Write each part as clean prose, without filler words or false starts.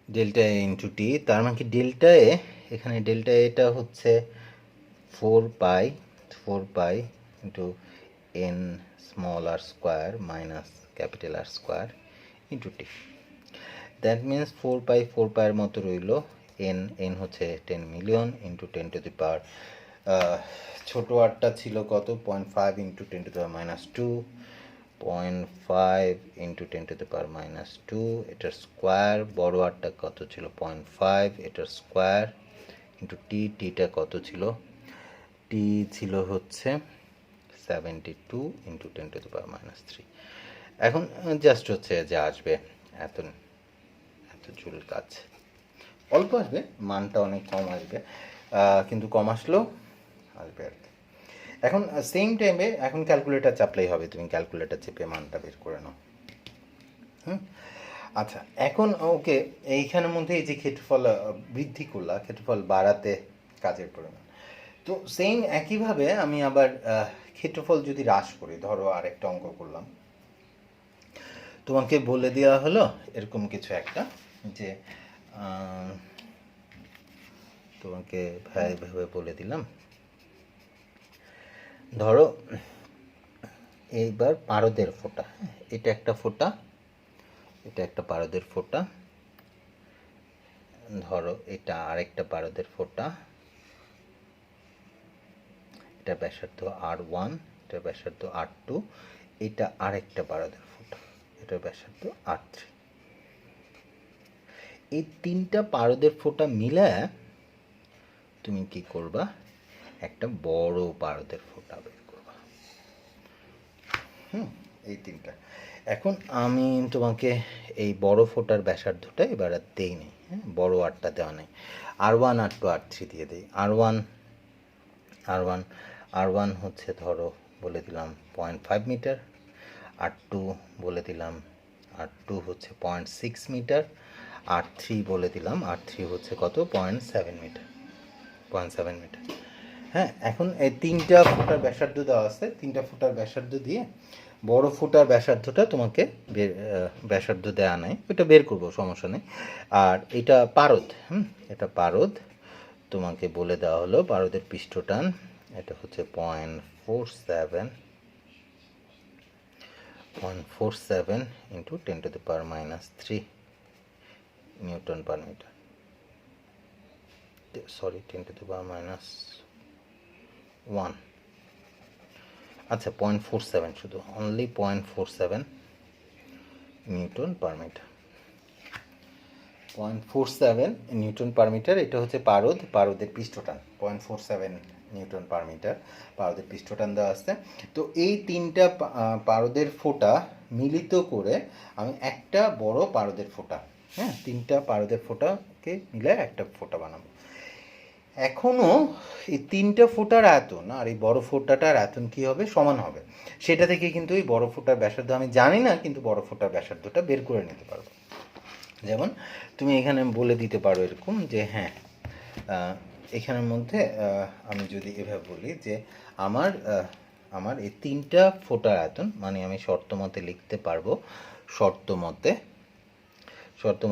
Delta এ into T, তার মানে কি ডেল্টা এ, এখানে ডেল্টা এটা হচ্ছে 4 pi into n small r square minus capital R square into t. That means 4 পাইয়ের মতো রইল। এন হচ্ছে 10 মিলিয়ন ইন্টু 10⁻, ছোটো আরটা ছিল কত 0.5 ইন্টু 10⁻⁻2, 0.5 ইন্টু 10⁻⁻2 এটার স্কোয়ার। বড় আরটা কত ছিল 0.5 এটার স্কোয়ার ইন্টু টিটা কত ছিল, টি ছিল হচ্ছে 72 ইন্টু 10⁻⁻3। এখন জাস্ট হচ্ছে যে আসবে এত জুল কাজ, অল্প আসবে, মানটা অনেক কম আসবে, কিন্তু কম আসলেও আসবে আর কি। এখন সেম টাইমে এখন ক্যালকুলেটার চাপলেই হবে, তুমি ক্যালকুলেটার চেপে মানটা বের করে নাও। আচ্ছা, এখন ওকে, এইখানের মধ্যে এই যে ক্ষেত্রফল বৃদ্ধি করলা, ক্ষেত্রফল বাড়াতে কাজের পরিমাণ, তো সেম একইভাবে আমি আবার ক্ষেত্রফল যদি হ্রাস করি, ধরো আরেকটা অঙ্ক করলাম, তোমাকে বলে দেওয়া হলো এরকম কিছু একটা, যে তোমাকে ভাবে বলে দিলাম, ধরো এইবার পারদের ফোঁটা, এটা একটা ফোঁটা, এটা একটা পারদের ফোঁটা, ধরো এটা আরেকটা পারদের ফোঁটা, এটা ব্যাসার্ধ R1, এটা ব্যাসার্ধ R2, এটা আরেকটা পারদের ফোঁটা, এটা ব্যাসার্ধ R3। এই তিনটা পারদের ফোঁটা মিলে তুমি কি করবা, একটা বড় পারদের ফোঁটা বের করবা। এই তিনটা। এখন আমি তোমাকে এই বড় ফোঁটার ব্যাসার্ধটা এবার আর দেই নেই, হ্যাঁ, বড় আরটা দেওয়া নেই, R1 R2 R3 দিয়ে দিই। আর ওয়ান হচ্ছে ধরো বলে দিলাম 0.5 মিটার, R2 বলে দিলাম, R2 হচ্ছে 0.6 মিটার, R3 বলে দিলাম, R3 হচ্ছে কত 0.7 মিটার, 0.7 মিটার। হ্যাঁ, এখন এই তিনটা ফুটার ব্যাসার্ধ দেওয়া আছে, তিনটা ফুটার ব্যাসার্ধ দিয়ে বড় ফুটার ব্যাসার্ধটা তোমাকে ব্যাসার্ধ দেওয়া নাই, ওইটা বের করবো, সমস্যা নেই। আর এটা পারদ, এটা পারদ, তোমাকে বলে দেওয়া হলো পারদের পৃষ্ঠটান, এটা হচ্ছে 0.47 ইন্টু 10⁻³ নিউটন পার মিটার, সরি 10⁻⁻1, আচ্ছা 0.47, শুধু only 0.47 newton per metre, 0.47 newton per metre. এটা হচ্ছে পারদের পৃষ্ঠটান, 0.47 নিউটন পার মিটার পারদের পৃষ্ঠটান দেওয়া আছে। তো এই তিনটা পারদের ফোঁটা মিলিত করে আমি একটা বড় পারদের ফোঁটা, হ্যাঁ, তিনটা পারদের ফোঁটাকে মিলে একটা ফোঁটা বানাবো। এখনও এই তিনটা ফোঁটার আয়তন আর এই বড় ফোঁটাটার আয়তন কী হবে, সমান হবে। সেটা থেকে কিন্তু এই বড় ফোঁটার ব্যাসার্ধ আমি জানি না, কিন্তু বড় ফোঁটার ব্যাসার্ধটা বের করে নিতে পারবো। যেমন তুমি এখানে বলে দিতে পারো এরকম যে, হ্যাঁ, এখানের মধ্যে আমি যদি এভাবে বলি যে আমার এই তিনটা ফোঁটার আয়তন, মানে আমি শর্ত মতে লিখতে পারবো, শর্ত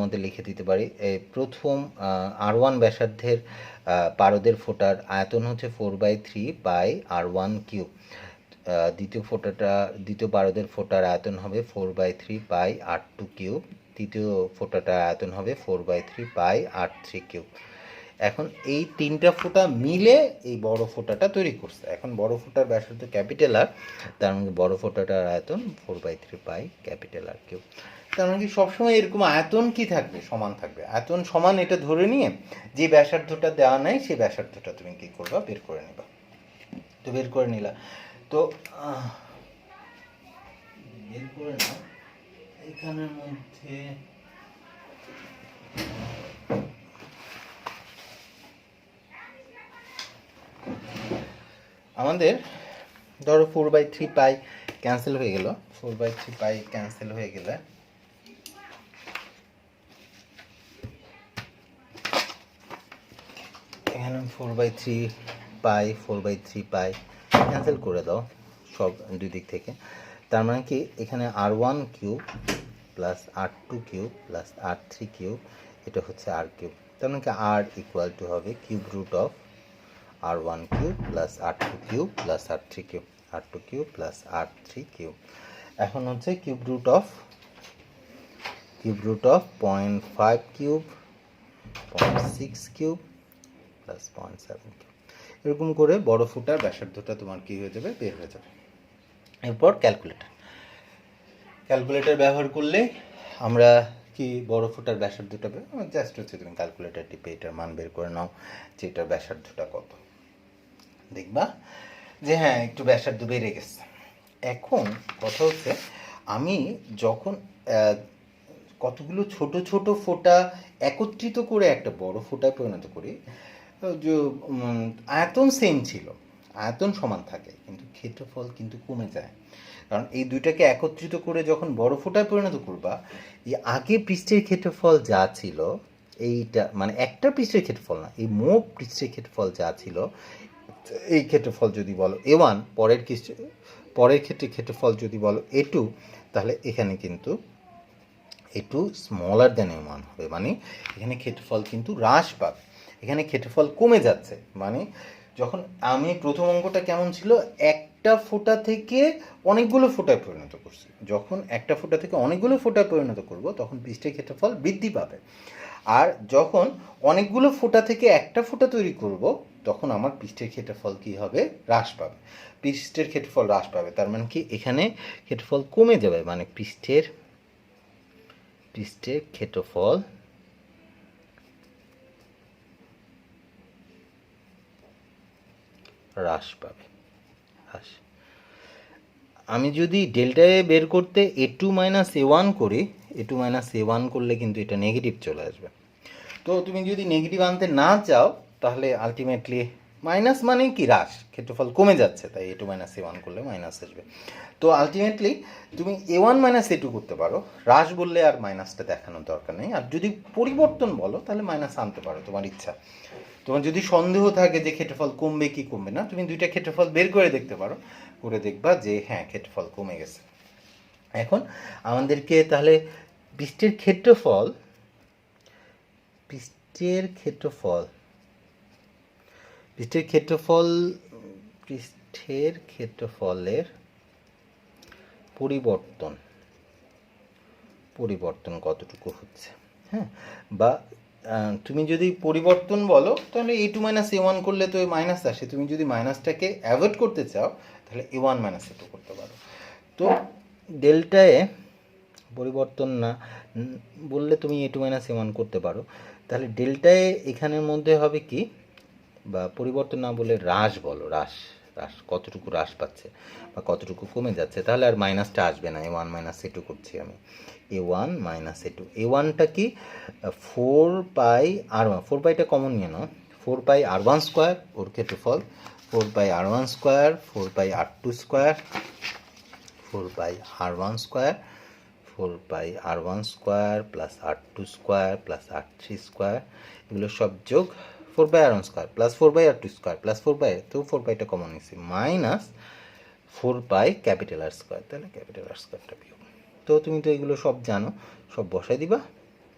মতে লিখে দিতে পারি, এই প্রথম R1 ব্যাসার্ধের পারদের ফোঁটার আয়তন হচ্ছে 4/3 পাই R1³ দ্বিতীয় পারদের ফোঁটার আয়তন হবে 4/3 পাই R2³, তৃতীয় ফোঁটাটার আয়তন হবে 4/3 পাই R3³। এখন এই তিনটা ফোঁটা মিলে এই বড় ফোঁটাটা তৈরি করছে। এখন বড় ফোঁটার ব্যাসার্ধ ক্যাপিটাল আর, তার মানে বড় ফোঁটাটার আয়তন 4/3 পাই R3³। তার মানে কি সবসময় এরকম আয়তন কি থাকবে, সমান থাকবে, আয়তন সমান, এটা ধরে নিয়ে যে ব্যাসার্ধটা দেওয়া নাই সেই ব্যাসার্ধটা তুমি কি করবা, বের করে নিবা। তো বের করে নিলা, তো বের করে নাও। এখানের মধ্যে আমাদের ধরো 4/3 পাই ক্যান্সেল হয়ে গেল, 4/3 পাই ক্যান্সেল হয়ে গেলে এখানে 4/3 পাই ক্যান্সেল করে দাও সব দুই দিক থেকে। তার মানে কি এখানে R1³ plus R2³ plus R3³ এটা হচ্ছে আর কিউব, তার মানে আর ইকুয়াল টু হবে cube root of r1 cube plus r2 cube plus r3 cube, r2 cube plus r3 cube. এখন হচ্ছে cube root of 0.5 cube, 0.6 cube plus 0.7 cube, এরকম করে বড় ফুটার ব্যাসার্ধটা তোমার কি হয়ে যাবে, বের হয়ে যাবে। এরপর ক্যালকুলেটর ব্যবহার করলে আমরা কি বড় ফুটার ব্যাসার্ধটা জাস্ট হচ্ছে তুমি ক্যালকুলেটর টিপে এটার মান বের করে নাও যে এটার ব্যাসার্ধটা কত, দেখবা যে হ্যাঁ একটু ব্যাসার্ধ বেড়ে গেছে। এখন কথা হচ্ছে আমি যখন কতগুলো ছোট ছোট ফোঁটা একত্রিত করে একটা বড় ফোঁটায় পরিণত করি, যে আয়তন সেম ছিল, আয়তন সমান থাকে কিন্তু ক্ষেত্রফল কিন্তু কমে যায়। কারণ এই দুইটাকে একত্রিত করে যখন বড় ফোঁটায় পরিণত করবা, এই আগে পৃষ্ঠের ক্ষেত্রফল যা ছিল, এইটা মানে একটা পৃষ্ঠের ক্ষেত্রফল না, এই মোট পৃষ্ঠের ক্ষেত্রফল যা ছিল, এই ক্ষেত্রফল যদি বলো a1, পরের ক্ষেত্রে ক্ষেত্রফল যদি বলো a2, তাহলে এখানে কিন্তু a2 স্মলার দেন a1 হবে, মানে এখানে ক্ষেত্রফল কিন্তু হ্রাস পাবে, এখানে ক্ষেত্রফল কমে যাচ্ছে। মানে যখন আমি প্রথম অঙ্কটা কেমন ছিল, একটা ফোঁটা থেকে অনেকগুলো ফোঁটায় পরিণত করছি, যখন একটা ফোঁটা থেকে অনেকগুলো ফোঁটায় পরিণত করব তখন পৃষ্ঠের ক্ষেত্রফল বৃদ্ধি পাবে। আর যখন অনেকগুলো ফোঁটা থেকে একটা ফোঁটা তৈরি করব তখন আমার পৃষ্ঠের ক্ষেত্রফল কি হবে, হ্রাস পাবে, পৃষ্ঠের ক্ষেত্রফল হ্রাস পাবে। তার মানে কি এখানে ক্ষেত্রফল কমে যাবে, মানে পৃষ্ঠের ক্ষেত্রফল হ্রাস পাবে, হ্রাস। আমি যদি ডেল্টা এ বের করতে a2 মাইনাস a1 করি, a2 মাইনাস a1 করলে কিন্তু এটা নেগেটিভ চলে আসবে। তো তুমি যদি নেগেটিভ আনতে না চাও তাহলে আলটিমেটলি মাইনাস মানে কি হ্রাস, ক্ষেত্রফল কমে যাচ্ছে, তাই a2 মাইনাস a1 করলে মাইনাস আসবে। তো আলটিমেটলি তুমি a1 মাইনাস a2 করতে পারো, হ্রাস বললে আর মাইনাসটা দেখানোর দরকার নেই, আর যদি পরিবর্তন বলো তাহলে মাইনাস আনতে পারো, তোমার ইচ্ছা। তোমার যদি সন্দেহ থাকে যে ক্ষেত্রফল কমবে কি কমবে না, তুমি দুইটা ক্ষেত্রফল বের করে দেখতে পারো, করে দেখবা যে হ্যাঁ ক্ষেত্রফল কমে গেছে। এখন আমাদেরকে তাহলে পৃষ্ঠের ক্ষেত্রফলের পরিবর্তন কতটুকু হচ্ছে, হ্যাঁ, বা তুমি যদি পরিবর্তন বলো তাহলে a2 মাইনাস a1 করলে তো মাইনাস আসে, তুমি যদি মাইনাসটাকে অ্যাভয়েড করতে চাও তাহলে a1 মাইনাস a2 করতে পারো। তো ডেল্টায় পরিবর্তন না বললে তুমি a2 মাইনাস a1 করতে পারো, তাহলে ডেল্টায় এখানের মধ্যে হবে কি, বা পরিবর্তন না বলে হ্রাস বলো, হ্রাস কতটুকু হ্রাস পাচ্ছে বা কতটুকু কমে যাচ্ছে, তাহলে আর মাইনাসটা আসবে না, a1 মাইনাস a2 করছি আমি, a1 মাইনাস a2, a1টা কি 4 পাই r1, 4 পাইটা কমন নিয়ে নাও, 4 পাই r1 স্কোয়ার, ওর ক্ষেত্রফল 4 pi r1 square, 4 pi r2 square, 4 pi r1 square, 4 pi r1 square plus r2 square plus r3 square, এগুলো সব যোগ 4 by r1 square plus 4 by r2 square plus 4 by, তো 4 পাইটা common নিচ্ছি, minus 4 pi capital R square, তাহলে capital R স্কোয়ারটা বিয়োগ। তো তুমি তো এগুলো সব জানো, সব বসাই দিবা,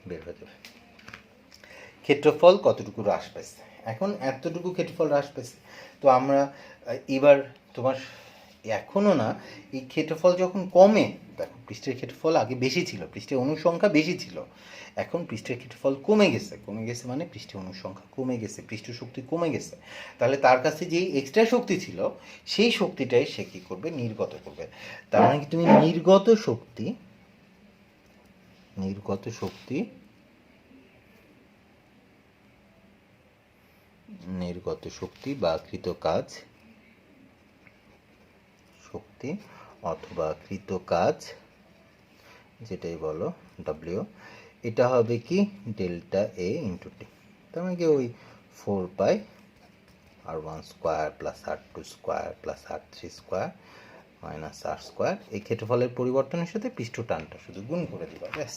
বের হয়ে যাবে ক্ষেত্রফল কতটুকু হ্রাস পাইছে। এখন এতটুকু ক্ষেত্রফল হ্রাস পাইছে, তো আমরা এবার তোমার এখনও না, এই ক্ষেত্রফল যখন কমে, দেখো পৃষ্ঠের ক্ষেত্রফল আগে বেশি ছিল, পৃষ্ঠের অনুসংখ্যা বেশি ছিল, এখন পৃষ্ঠের ক্ষেত্রফল কমে গেছে মানে পৃষ্ঠের অনুসংখ্যা কমে গেছে, পৃষ্ঠ শক্তি কমে গেছে, তাহলে তার কাছে যেই এক্সট্রা শক্তি ছিল সেই শক্তিটাই সে কী করবে, নির্গত করবে। তার মানে কি তুমি নির্গত শক্তি বা কৃত কাজ শক্তি অথবা কৃত কাজ যেটাই বলো W, এটা হবে কি ডেল্টা A ইন্টু টি, তার মানে কি ওই 4 pi r1 square plus r2 square plus r3 square minus r square, এই ক্ষেত্রফলের পরিবর্তনের সাথে পৃষ্ঠ টানটা শুধু গুণ করে দিবা, ব্যাস।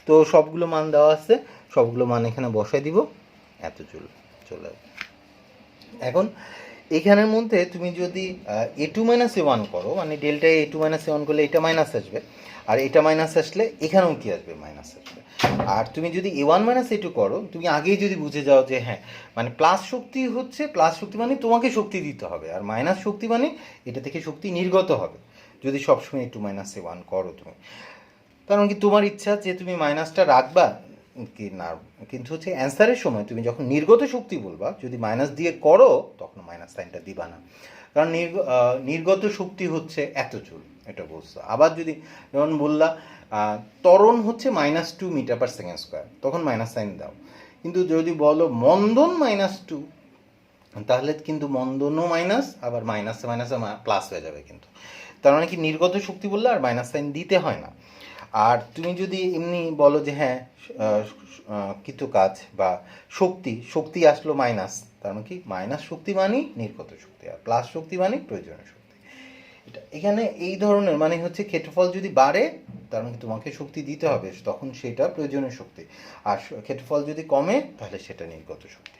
তো সবগুলো মান দেওয়া আছে, সবগুলো মান এখানে বসাই দিব, এত চলে। এখন এখানের মধ্যে তুমি যদি A2-A1 করো, মানে ডেল্টা A2-A1 করলে এটা মাইনাস আসবে, আর এটা মাইনাস আসলে এখানেও কি আসবে, মাইনাস আসবে। আর তুমি যদি A1-A2 করো, তুমি আগেই যদি বুঝে যাও যে হ্যাঁ, মানে প্লাস শক্তি হচ্ছে, প্লাস শক্তি মানে তোমাকে শক্তি দিতে হবে, আর মাইনাস শক্তি মানে এটা থেকে শক্তি নির্গত হবে যদি সবসময় A2-A1 করো তুমি। কারণ কি তোমার ইচ্ছা যে তুমি মাইনাসটা রাখবা কি না, কিন্তু হচ্ছে অ্যান্সারের সময় তুমি যখন নির্গত শক্তি বলবা, যদি মাইনাস দিয়ে করো তখন মাইনাস সাইনটা দিবা না, কারণ নির্গত শক্তি হচ্ছে এত জুল, এটা বলছো। আবার যদি যেমন বললা ত্বরণ হচ্ছে -2 মিটার/সেকেন্ড স্কোয়ার, তখন মাইনাস সাইন দাও। কিন্তু যদি বলো মন্দন -2, তাহলে কিন্তু মন্দনও মাইনাস, আবার মাইনাসে মাইনাসে প্লাস হয়ে যাবে কিন্তু। তার মানে কি নির্গত শক্তি বললে আর মাইনাস সাইন দিতে হয় না। আর তুমি যদি এমনি বলো যে হ্যাঁ কিছু কাজ বা শক্তি আসলো মাইনাস, তার মানে কি মাইনাস শক্তি মানেই নির্গত শক্তি, আর প্লাস শক্তি মানেই প্রয়োজনীয় শক্তি। এটা এখানে এই ধরনের মানে হচ্ছে ক্ষেত্রফল যদি বাড়ে তার মানে তোমাকে শক্তি দিতে হবে, তখন সেটা প্রয়োজনীয় শক্তি, আর ক্ষেত্রফল যদি কমে তাহলে সেটা নির্গত শক্তি।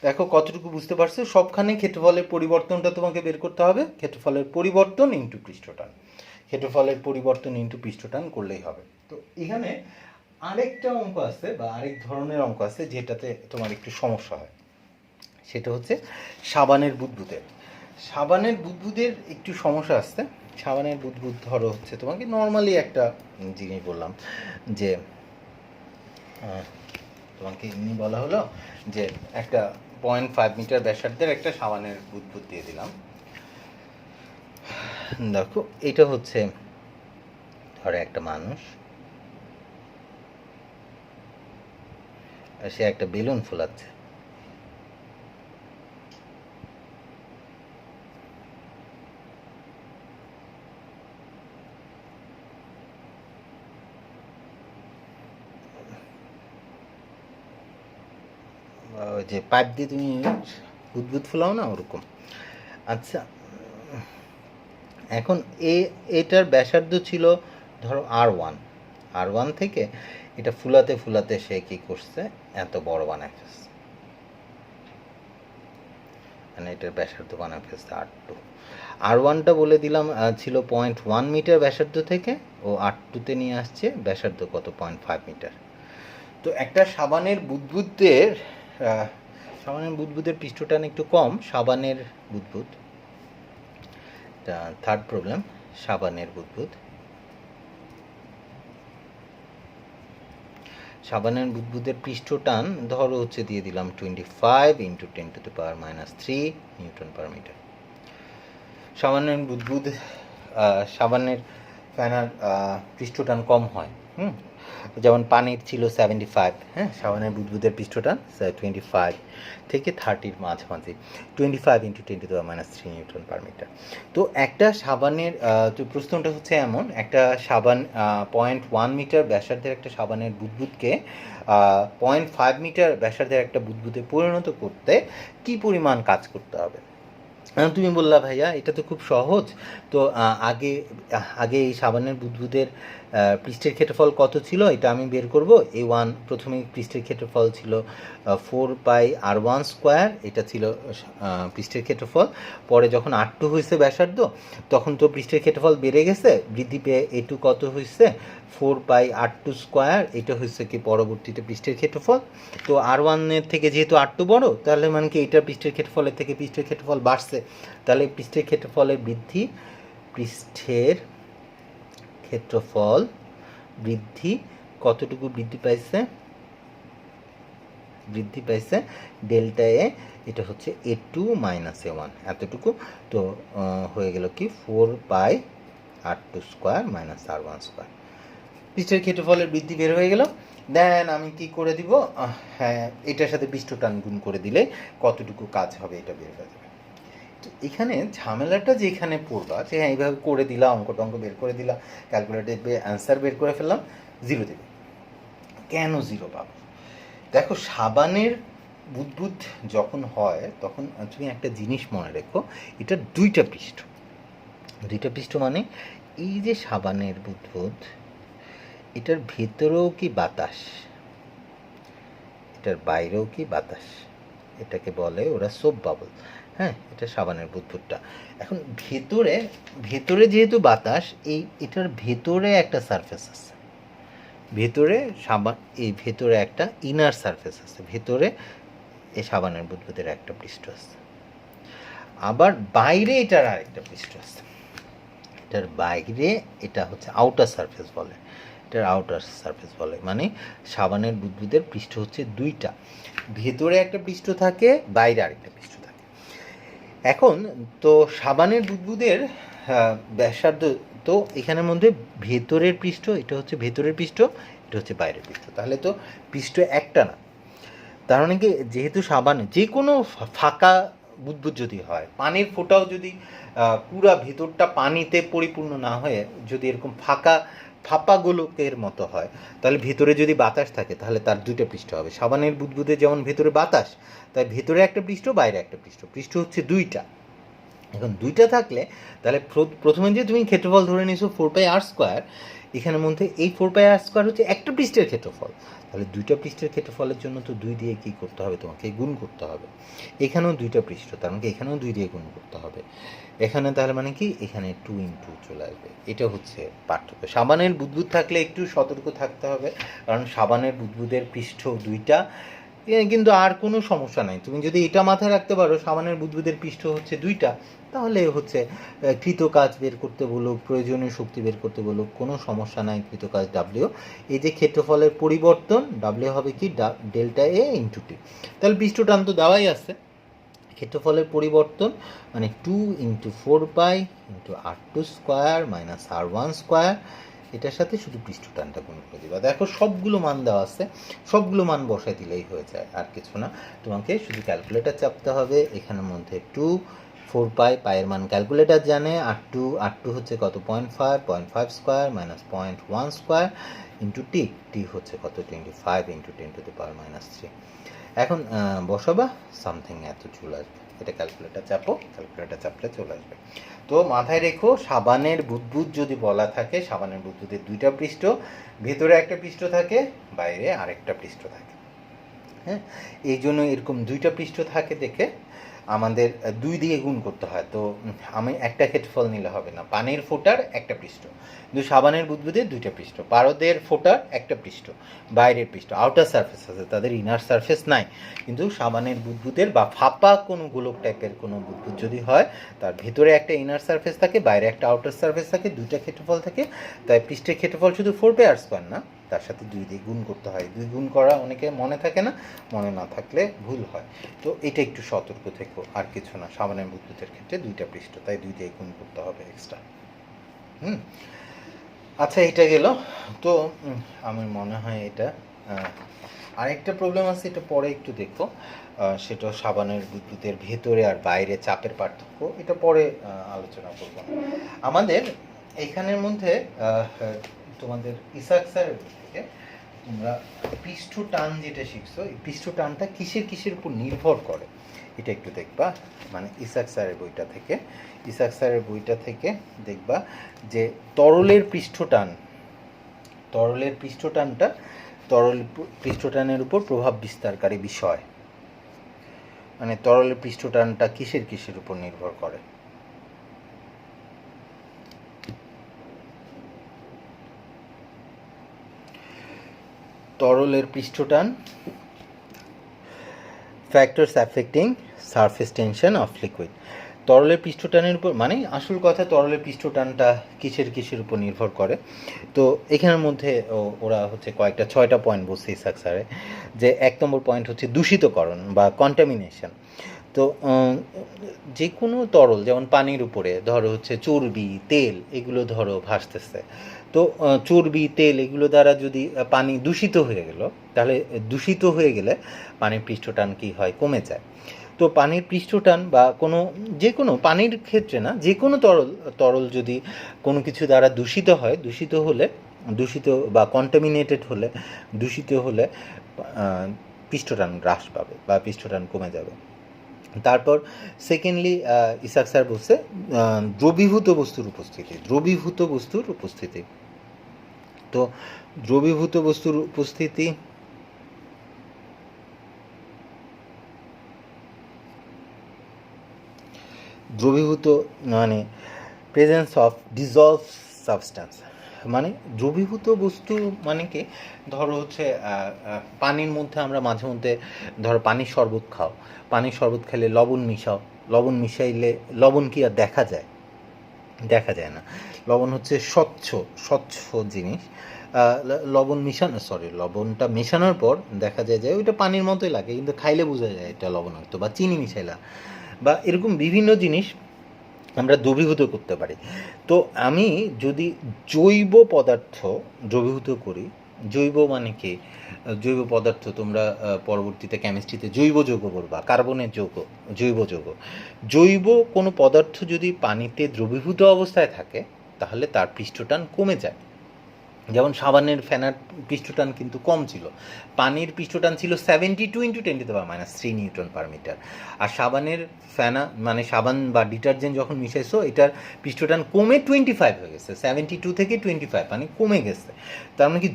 দেখো কতটুকু বুঝতে পারছো? সবখানে ক্ষেত্রফলের পরিবর্তনটা তোমাকে বের করতে হবে, ক্ষেত্রফলের পরিবর্তন ইনটু পৃষ্ঠটান, ক্ষেত্রফলের পরিবর্তন ইনটু পৃষ্ঠটান করলেই হবে। তো এখানে আরেকটা অঙ্ক আছে বা আরেক ধরনের অঙ্ক আছে যেটাতে তোমার একটু সমস্যা হয়, সেটা হচ্ছে সাবানের বুদবুদের। সাবানের বুদবুদের একটু সমস্যা আসছে। সাবানের বুদবুদ ধরো হচ্ছে তোমাকে নর্মালি একটা জিনিস বললাম যে তোমাকে এমনি বলা হলো যে একটা 0.5 মিটার ব্যাসার্ধের একটা সাবানের বুদবুদ দিয়ে দিলাম। দেখো এটা হচ্ছে ধরো একটা মানুষ, সে একটা বেলুন ফোলাচ্ছে। ওই যে পাইপ দিয়ে তুমি বুদবুদ ফোলাও না, ওরকম। আচ্ছা, এখন এটার ব্যাসার্ধ ছিল ধরো R1 থেকে এটা ফুলাতে ফুলাতে সে কি করছে, এত বড় বানায় ফেলছে, মানে এটার ব্যাসার্ধ বানায় ফেলছে R1টা বলে দিলাম ছিল 0.1 মিটার ব্যাসার্ধ থেকে, ও R2তে নিয়ে আসছে ব্যাসার্ধ কত, 0.5 মিটার। তো একটা সাবানের বুদবুদের পৃষ্ঠটান একটু কম, সাবানের বুদবুদ, থার্ড প্রবলেম, সাবানের বুদবুদের পৃষ্ঠটান ধরো হচ্ছে দিয়ে দিলাম 25 × 10⁻³ নিউটন পার মিটার। সাবানের ফেনার পৃষ্ঠটান কম হয়, যেমন পানির ছিল 75, হ্যাঁ, সাবানের বুদবুদের পৃষ্ঠটান 25 থেকে 30-র মাঝামাঝি, 25 × 10⁻³ নিউটন পার মিটার। তো একটা সাবানের তো প্রশ্নটা হচ্ছে এমন, একটা সাবান 0.1 মিটার ব্যাসার্ধের একটা সাবানের বুদবুদকে 0.5 মিটার ব্যাসার্ধের একটা বুদবুদে পরিণত করতে কি পরিমাণ কাজ করতে হবে। তুমি বললা ভাইয়া এটা তো খুব সহজ, তো আগে এই সাবানের বুদবুদের পৃষ্ঠের ক্ষেত্রফল কত ছিল এটা আমি বের করব। প্রথমে পৃষ্ঠের ক্ষেত্রফল ছিল 4πr1², এটা ছিল পৃষ্ঠের ক্ষেত্রফল। পরে যখন R2 হয়েছে ব্যাসার্ধ, তখন তো পৃষ্ঠের ক্ষেত্রফল বেড়ে গেছে, বৃদ্ধি পেয়ে A2 কত হয়েছে, 4πr2², এটা হয়েছে কি পরবর্তীতে পৃষ্ঠের ক্ষেত্রফল। তো R1-এর থেকে যেহেতু R2 বড়, তাহলে মানে কি এটা পৃষ্ঠের ক্ষেত্রফলের থেকে পৃষ্ঠের ক্ষেত্রফল বাড়ছে, তাহলে পৃষ্ঠের ক্ষেত্রফলের বৃদ্ধি কতটুকু বৃদ্ধি পাইছে ডেল্টা এ, এটা হচ্ছে A2 - A1 এতটুকু। তো হয়ে গেল কি 4πr2² - R1², পৃষ্ঠের ক্ষেত্রফলের বৃদ্ধি বের হয়ে গেল। দেন আমি কি করে দিব, হ্যাঁ, এটার সাথে পৃষ্ঠটান গুণ করে দিলে কতটুকু কাজ হবে এটা বের হয়ে যাবে। তো এখানে ঝামেলাটা যেখানে পড়বা যে হ্যাঁ এইভাবে করে দিলাম, অঙ্ক বের করে দিলাম, ক্যালকুলেটরে অ্যান্সার বের করে ফেললাম, 0 দেবে। কেন 0 পাবো? দেখো সাবানের বুদবুদ যখন হয় তখন তুমি একটা জিনিস মনে রেখো, এটা দুইটা পৃষ্ঠ মানে এই যে সাবানের বুদবুদ, এটার ভেতরেও কি বাতাস, এটার বাইরেও কি বাতাস, এটাকে বলে ওরা সোপ বাবল। হ্যাঁ, এটা সাবানের বুদবুদটা। এখন ভেতরে ভেতরে যেহেতু বাতাস, এটার ভেতরে একটা সারফেস আছে, ভেতরে সাবান, এই ভেতরে একটা ইনার সারফেস আছে, ভেতরে এই সাবানের বুদবুদের একটা পৃষ্ঠ আছে, আবার বাইরে এটার আরেকটা পৃষ্ঠ আছে, এটার বাইরে এটা হচ্ছে আউটার সারফেস বলে, এটার আউটার সারফেস বলে, মানে সাবানের বুদবুদের পৃষ্ঠ হচ্ছে দুইটা, ভেতরে একটা পৃষ্ঠ থাকে, বাইরে আরেকটা পৃষ্ঠ থাকে। এখন তো সাবানের বুদবুদের ব্যাসার্ধ, তো এখানের মধ্যে ভেতরের পৃষ্ঠ, এটা হচ্ছে ভেতরের পৃষ্ঠ, এটা হচ্ছে বাইরের পৃষ্ঠ, তাহলে তো পৃষ্ঠ একটা না। তার মানে কি, যেহেতু সাবান যে কোনো ফাঁকা বুদবুদ যদি হয়, পানির ফোঁটাও যদি পুরা ভেতরটা পানিতে পরিপূর্ণ না হয়ে যদি এরকম ফাঁপা গোলকের মতো হয়, তাহলে ভেতরে যদি বাতাস থাকে তাহলে তার দুইটা পৃষ্ঠ হবে। সাবানের বুদবুদে যেমন ভেতরে বাতাস, তাই ভেতরে একটা পৃষ্ঠ, বাইরে একটা পৃষ্ঠ, পৃষ্ঠ হচ্ছে দুইটা। এখন দুইটা থাকলে তাহলে প্রথমে যে তুমি ক্ষেত্রফল ধরে নিয়েছো 4πr², এখানের মধ্যে এই 4πr² হচ্ছে একটা পৃষ্ঠের ক্ষেত্রফল, তাহলে দুইটা পৃষ্ঠের ক্ষেত্রফলের জন্য তো 2 দিয়ে কী করতে হবে, তোমাকে গুণ করতে হবে। এখানেও দুইটা পৃষ্ঠ, তার মানে এখানেও 2 দিয়ে গুণ করতে হবে। এখানে তাহলে মানে কি, এখানে 2 × চলে আসবে। এটা হচ্ছে পার্থক্য। সাবানের বুদবুদ থাকলে একটু সতর্ক থাকতে হবে, কারণ সাবানের বুদবুদের পৃষ্ঠ দুইটা, কিন্তু আর কোনো সমস্যা নাই। তুমি যদি এটা মাথায় রাখতে পারো, সাবানের বুদবুদের পৃষ্ঠ হচ্ছে দুইটা, তাহলে হচ্ছে কৃত কাজ বের করতে বলুক, প্রয়োজনীয় শক্তি বের করতে বলুক, কোনো সমস্যা নাই। কৃত কাজ ডাব্লিউ, এই যে ক্ষেত্রফলের পরিবর্তন, ডাব্লিউ হবে কি ডেল্টা এ × টি, তাহলে পৃষ্ঠটান তো দেওয়াই আছে। ক্ষেত্রফলের পরিবর্তন মানে 2 × 4π × r2² - r1², এটার সাথে শুধু পৃষ্ঠটানটা গুণ করে দিবা। দেখো সবগুলো মান দেওয়া আছে, সবগুলো মান বসাই দিলেই হয়ে যায়, আর কিছু না। তোমাকে শুধু ক্যালকুলেটার চাপতে হবে। এখানের মধ্যে 2 4π, পায়ের মান ক্যালকুলেটার জানে। r2 হচ্ছে কত, 0.5, 0.5² - 0.1² × টি হচ্ছে কত, 25 × 10⁻³ এখন বসাবা, সামথিং এত চলে আসবে। এটা ক্যালকুলেটার চাপো, ক্যালকুলেটার চাপলে চলে আসবে। তো মাথায় রেখো, সাবানের বুদবুদ যদি বলা থাকে, সাবানের বুদবুদের দুইটা পৃষ্ঠ, ভেতরে একটা পৃষ্ঠ থাকে, বাইরে আরেকটা পৃষ্ঠ থাকে। হ্যাঁ, এই জন্য এরকম দুইটা পৃষ্ঠ থাকে দেখে আমাদের 2 দিয়ে গুণ করতে হয়। তো আমি একটা ক্ষেত্রফল নিলে হবে না, পানির ফোঁটার একটা পৃষ্ঠ, কিন্তু সাবানের বুদবুদের দুইটা পৃষ্ঠ, পারদের ফোঁটার একটা পৃষ্ঠ, বাইরের পৃষ্ঠ, আউটার সারফেস আছে, তাদের ইনার সারফেস নাই। কিন্তু সাবানের বুদবুদের বা ফাঁপা কোনো গোলক টাইপের কোনো বুদবুদ যদি হয়, তার ভেতরে একটা ইনার সারফেস থাকে, বাইরে একটা আউটার সারফেস থাকে, দুইটা ক্ষেত্রফল থাকে, তাই পৃষ্ঠের ক্ষেত্রফল শুধু 4πr² না, তার সাথে 2 দিয়ে গুণ করতে হয়। 2 গুণ করা অনেকে মনে থাকে না, মনে না থাকলে ভুল হয়। তো এটা একটু সতর্ক থেকো, আর কিছু না। সাবানের বুদবুদের ক্ষেত্রে দুইটা পৃষ্ঠ, তাই 2 দিয়ে গুণ করতে হবে এক্সট্রা। আচ্ছা, এটা গেল। তো আমার মনে হয় এটা আরেকটা প্রবলেম আছে, এটা পরে একটু দেখো। সেটা সাবানের বুদবুদের ভেতরে আর বাইরে চাপের পার্থক্য, এটা পরে আলোচনা করব। আমাদের এখানের মধ্যে তোমাদের ইসাক স্যারের থেকে তোমরা পৃষ্ঠ টান যেটা শিখছো, এই পৃষ্ঠ টানটা কিসের উপর নির্ভর করে এটা একটু দেখবা। মানে ইসাক স্যারের বইটা থেকে দেখবা যে তরলের পৃষ্ঠটানটা তরল পৃষ্ঠটানের উপর প্রভাব বিস্তারকারী বিষয়। মানে তরলের পৃষ্ঠটানটা কিসের উপর নির্ভর করে? তরলের পৃষ্ঠটান, factors affecting surface tension of liquid. তরলের পৃষ্ঠটানের উপর, মানে আসল কথা, তরলের পৃষ্ঠটানটা কিসের উপর নির্ভর করে। তো এখানের মধ্যে ওরা হচ্ছে কয়েকটা 6টা পয়েন্ট বলছে ইসাক স্যারে। যে 1 নম্বর পয়েন্ট হচ্ছে দূষিতকরণ বা কন্টামিনেশন। তো যে কোনো তরল, যেমন পানির উপরে ধরো হচ্ছে চর্বি, তেল, এগুলো ধরো ভাসতেছে, তো চর্বি, তেল এগুলো দ্বারা যদি পানি দূষিত হয়ে গেল, তাহলে দূষিত হয়ে গেলে পানির পৃষ্ঠটান কি হয়, কমে যায়। তো পানির পৃষ্ঠটান বা যে কোনো পানির ক্ষেত্রে না, যে কোনো তরল যদি কোনো কিছু দ্বারা দূষিত হয়, দূষিত বা কন্টামিনেটেড হলে, দূষিত হলে পৃষ্ঠটান হ্রাস পাবে বা পৃষ্ঠটান কমে যাবে। তারপর সেকেন্ডলি ইসাক স্যার বলছে দ্রবীভূত বস্তুর উপস্থিতি। তো দ্রবীভূত বস্তুর উপস্থিতি দ্রবীভূত মানে প্রেজেন্স অফ ডিজলভ সাবস্ট্যান্স, মানে দ্রবীভূত বস্তু মানে কি, ধরো হচ্ছে পানির মধ্যে আমরা মাঝে মধ্যে ধরো পানির শরবত খাও, পানির শরবত খেলে লবণ মিশাও, লবণ মিশাইলে লবণ কি আর দেখা যায়? দেখা যায় না। লবণ হচ্ছে স্বচ্ছ স্বচ্ছ জিনিস। লবণ মিশানো লবণটা মেশানোর পর দেখা যায় যে ওইটা পানির মতোই লাগে, কিন্তু খাইলে বোঝা যায় এটা লবণাক্ত, বা চিনি মিশাইলা বা এরকম বিভিন্ন জিনিস আমরা দ্রবীভূত করতে পারি। তো আমি যদি জৈব পদার্থ দ্রবীভূত করি, জৈব মানে কি, জৈব পদার্থ তোমরা পরবর্তীতে কেমিস্ট্রিতে জৈব যৌগ পড়বা, কার্বনের যৌগ, জৈব যৌগ। জৈব কোনো পদার্থ যদি পানিতে দ্রবীভূত অবস্থায় থাকে তাহলে তার পৃষ্ঠটান কমে যায়। যেমন সাবানের ফেনার পৃষ্ঠটান কিন্তু কম ছিল, পানির পৃষ্ঠটান ছিল 72 × 10⁻³ নিউটন পার মিটার। আর সাবানের ফেনা মানে সাবান বা ডিটারজেন্ট যখন মিশাইছো এটার পৃষ্ঠটান কমে 25 হয়ে গেছে, 72 থেকে 25 মানে কমে গেছে। তার মানে কি